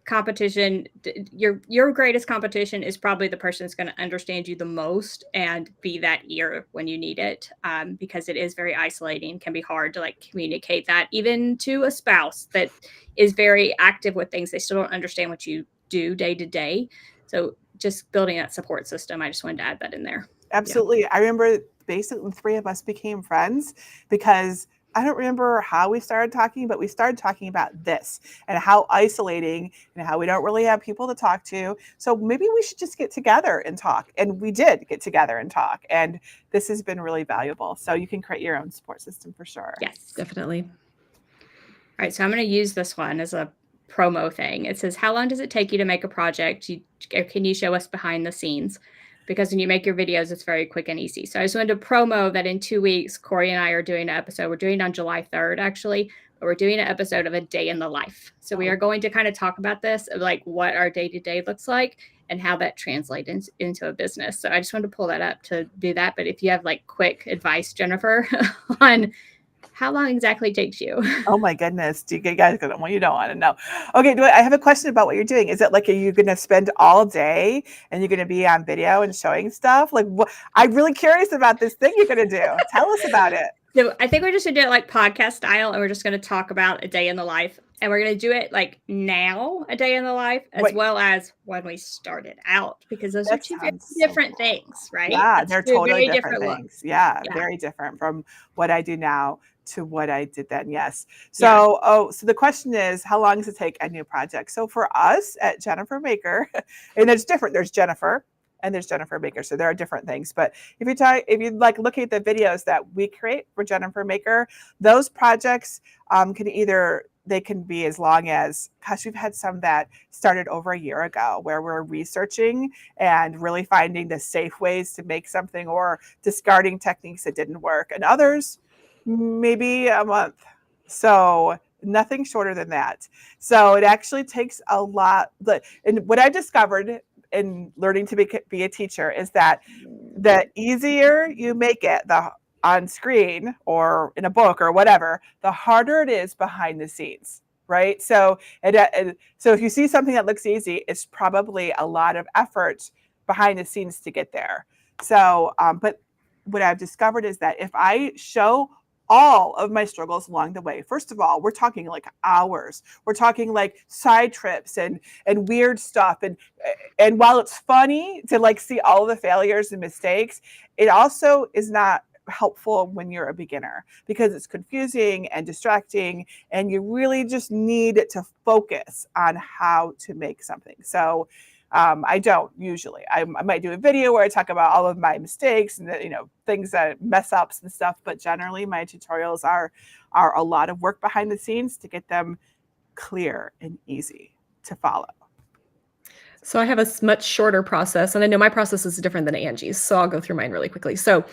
Speaker 1: Competition, your greatest competition is probably the person that's going to understand you the most and be that ear when you need it, because it is very isolating. Can be hard to like communicate that even to a spouse that is very active with things. They still don't understand what you do day to day. So just building that support system, I just wanted to add that in there.
Speaker 3: Absolutely. I remember basically the three of us became friends because I don't remember how we started talking, but we started talking about this and how isolating and how we don't really have people to talk to. So maybe we should just get together and talk. And we did get together and talk. And this has been really valuable. So you can create your own support system for sure.
Speaker 1: Yes,
Speaker 2: definitely.
Speaker 1: All right. So I'm going to use this one as a promo thing. It says, how long does it take you to make a project? Can you show us behind the scenes? Because when you make your videos, it's very quick and easy. So I just wanted to promo that in 2 weeks, Corey and I are doing an episode. We're doing it on July 3rd, actually, but we're doing an episode of a day in the life. So we are going to kind of talk about this, of like what our day-to-day looks like and how that translates into a business. So I just wanted to pull that up to do that. But if you have like quick advice, Jennifer, on how long exactly takes you?
Speaker 3: Oh my goodness. Do you guys well, you don't want to know. Okay, I have a question about what you're doing. Is it like, are you going to spend all day and you're going to be on video and showing stuff? Like, I'm really curious about this thing you're going to do. Tell us about it.
Speaker 1: So I think we're just going to do it like podcast style, and we're just going to talk about a day in the life. And we're going to do it like now, a day in the life, as well as when we started out, because those are two very different things, right?
Speaker 3: Yeah, they're totally different things. Yeah, very different from what I do now to what I did then. Yes. So, so the question is, how long does it take a new project? So for us at Jennifer Maker, and there's different, there's Jennifer and there's Jennifer Maker. So there are different things. But if you like look at the videos that we create for Jennifer Maker, those projects they can be as long as, gosh, we've had some that started over a year ago where we're researching and really finding the safe ways to make something or discarding techniques that didn't work. And others, maybe a month. So nothing shorter than that. So it actually takes a lot. And what I discovered in learning to be a teacher is that the easier you make it, on screen or in a book or whatever, the harder it is behind the scenes, right? So so if you see something that looks easy, it's probably a lot of effort behind the scenes to get there. So, but what I've discovered is that if I show all of my struggles along the way, first of all, we're talking like hours. We're talking like side trips and weird stuff. And while it's funny to like see all of the failures and mistakes, it also is not helpful when you're a beginner because it's confusing and distracting and you really just need to focus on how to make something. So I don't usually. I might do a video where I talk about all of my mistakes and things that mess ups and stuff, but generally my tutorials are a lot of work behind the scenes to get them clear and easy to follow.
Speaker 2: So I have a much shorter process, and I know my process is different than Angie's, so I'll go through mine really quickly. So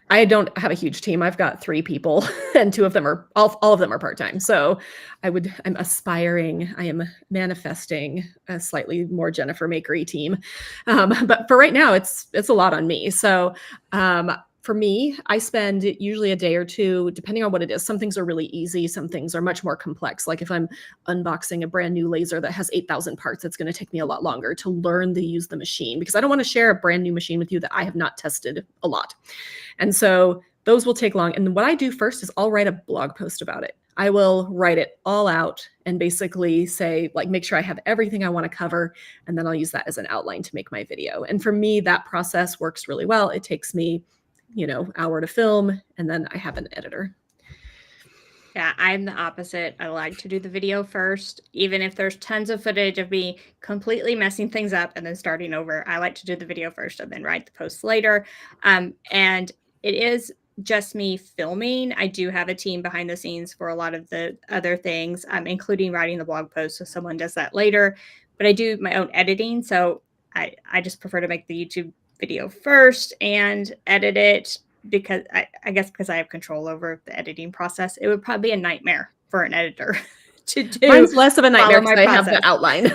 Speaker 2: I don't have a huge team. I've got 3 people and 2 of them are all of them are part-time. So I'm aspiring, I am manifesting a slightly more Jennifer Makery team. But for right now, it's a lot on me. So for me, I spend usually a day or two, depending on what it is. Some things are really easy. Some things are much more complex. Like if I'm unboxing a brand new laser that has 8,000 parts, it's going to take me a lot longer to learn to use the machine, because I don't want to share a brand new machine with you that I have not tested a lot. And so those will take long. And what I do first is I'll write a blog post about it. I will write it all out and basically say, like, make sure I have everything I want to cover. And then I'll use that as an outline to make my video. And for me, that process works really well. It takes me, hour to film, and then I have an editor.
Speaker 1: Yeah, I'm the opposite. I like to do the video first, even if there's tons of footage of me completely messing things up and then starting over. I like to do the video first and then write the posts later. And it is just me filming. I do have a team behind the scenes for a lot of the other things, including writing the blog post. So someone does that later, but I do my own editing. So I just prefer to make the YouTube video first and edit it, because I guess because I have control over the editing process. It would probably be a nightmare for an editor to do.
Speaker 2: Mine's less of a nightmare because I have
Speaker 1: process.
Speaker 2: the outline.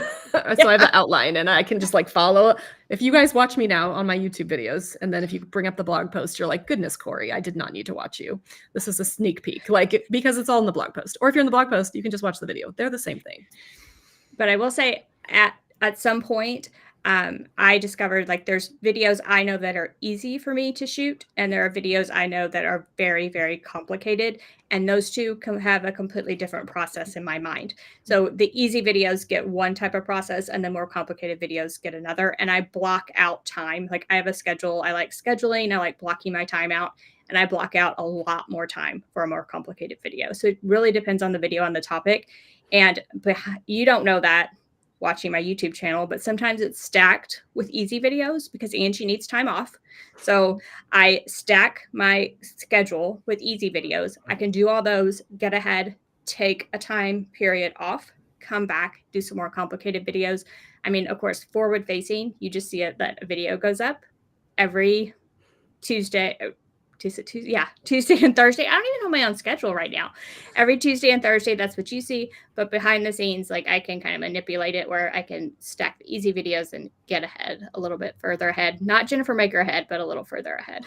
Speaker 2: So I have the outline and I can just like follow. If you guys watch me now on my YouTube videos, and then if you bring up the blog post, you're like, goodness, Corey, I did not need to watch you. This is a sneak peek, because it's all in the blog post. Or if you're in the blog post, you can just watch the video. They're the same thing.
Speaker 1: But I will say at some point, I discovered like there's videos I know that are easy for me to shoot, and there are videos I know that are very, very complicated. And those two have a completely different process in my mind. So the easy videos get one type of process, and the more complicated videos get another. And I block out time. Like I have a schedule. I like scheduling. I like blocking my time out, and I block out a lot more time for a more complicated video. So it really depends on the video, on the topic. But you don't know that watching my YouTube channel, but sometimes it's stacked with easy videos because Angie needs time off. So I stack my schedule with easy videos. I can do all those, get ahead, take a time period off, come back, do some more complicated videos. I mean, of course, forward facing, you just see it that a video goes up every Tuesday and Thursday. I don't even know my own schedule right now. Every Tuesday and Thursday, that's what you see. But behind the scenes, like I can kind of manipulate it where I can stack the easy videos and get ahead a little bit further ahead. Not Jennifer Maker ahead, but a little further ahead.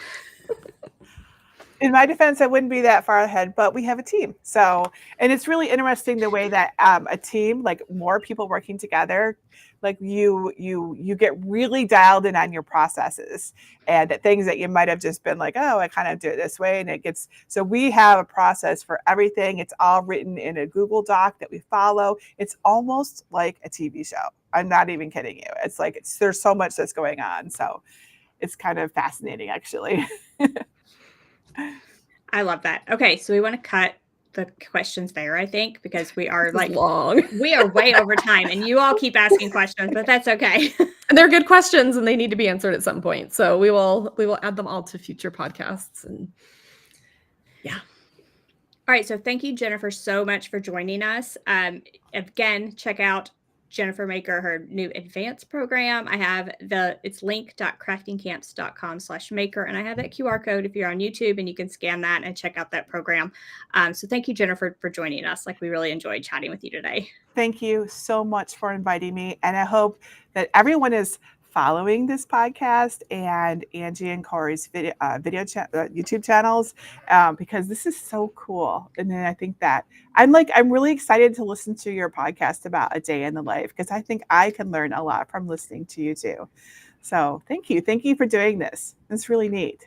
Speaker 3: In my defense, I wouldn't be that far ahead, but we have a team. So, and it's really interesting the way that a team, like more people working together, like you get really dialed in on your processes, and that things that you might have just been like, oh, I kind of do it this way. And it gets, so we have a process for everything. It's all written in a Google Doc that we follow. It's almost like a TV show. I'm not even kidding you. It's like, there's so much that's going on. So it's kind of fascinating, actually.
Speaker 1: I love that. Okay, so we want to cut the questions there, I think, because we are like
Speaker 2: long.
Speaker 1: We are way over time, and you all keep asking questions, but that's okay.
Speaker 2: And they're good questions, and they need to be answered at some point. So we will add them all to future podcasts. And yeah.
Speaker 1: All right. So thank you, Jennifer, so much for joining us. Again, check out Jennifer Maker, her new advanced program. I have it's link.craftingcamps.com/maker. And I have that QR code if you're on YouTube, and you can scan that and check out that program. So thank you, Jennifer, for joining us. Like, we really enjoyed chatting with you today.
Speaker 3: Thank you so much for inviting me. And I hope that everyone is following this podcast and Angie and Corey's YouTube channels, because this is so cool. And then I think that I'm really excited to listen to your podcast about a day in the life, because I think I can learn a lot from listening to you too. So thank you. Thank you for doing this. It's really neat.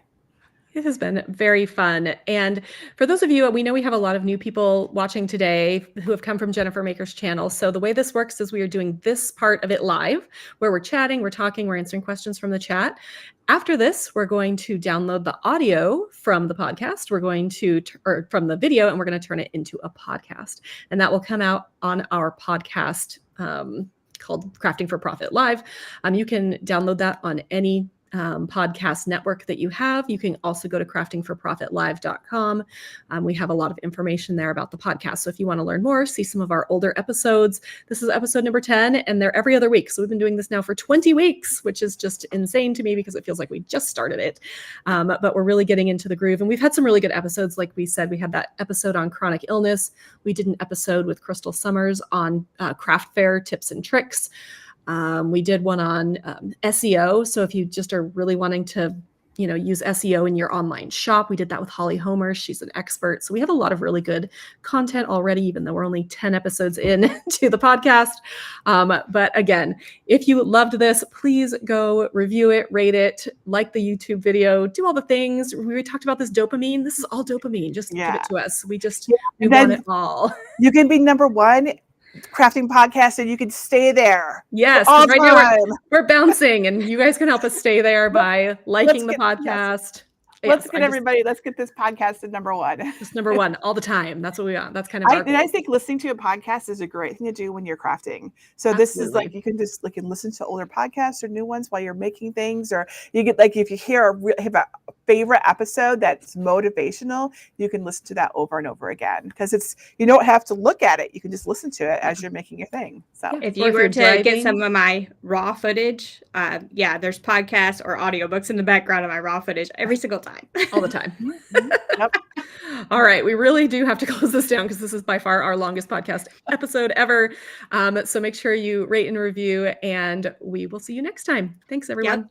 Speaker 2: It has been very fun. And for those of you, we know we have a lot of new people watching today who have come from Jennifer Maker's channel. So the way this works is we are doing this part of it live, where we're chatting, we're talking, we're answering questions from the chat. After this, we're going to download the audio from the podcast. We're going to, or from the video, and we're going to turn it into a podcast. And that will come out on our podcast called Crafting for Profit Live. You can download that on any podcast network that you have. You can also go to craftingforprofitlive.com. We have a lot of information there about the podcast. So if you want to learn more, see some of our older episodes. This is episode number 10, and they're every other week. So we've been doing this now for 20 weeks, which is just insane to me because it feels like we just started it. But we're really getting into the groove, and we've had some really good episodes. Like we said, we had that episode on chronic illness. We did an episode with Crystal Summers on craft fair tips and tricks. We did one on SEO. So if you just are really wanting to use SEO in your online shop. We did that with Holly Homer. She's an expert. So we have a lot of really good content already, even though we're only 10 episodes in to the podcast. But again, if you loved this, please go review it, rate it, like the YouTube video, do all the things. We talked about this dopamine. This is all dopamine. Just give it to us. We want it all.
Speaker 3: You can be number one crafting podcast and you can stay there.
Speaker 2: Yes,
Speaker 3: all
Speaker 2: right
Speaker 3: time.
Speaker 2: Now we're bouncing, and you guys can help us stay there by liking the podcast.
Speaker 3: Let's get this podcast to number one.
Speaker 2: Just number one all the time. That's what we want. That's kind of
Speaker 3: and I think listening to a podcast is a great thing to do when you're crafting. So Absolutely. This is like, you can just listen to older podcasts or new ones while you're making things, or you get if you have a favorite episode that's motivational, you can listen to that over and over again, because you don't have to look at it. You can just listen to it as you're making your thing. So
Speaker 1: if you were to get some of my raw footage, there's podcasts or audiobooks in the background of my raw footage every single time.
Speaker 2: All the time. Yep. All right. We really do have to close this down, because this is by far our longest podcast episode ever. So make sure you rate and review, and we will see you next time. Thanks, everyone.
Speaker 1: Yep.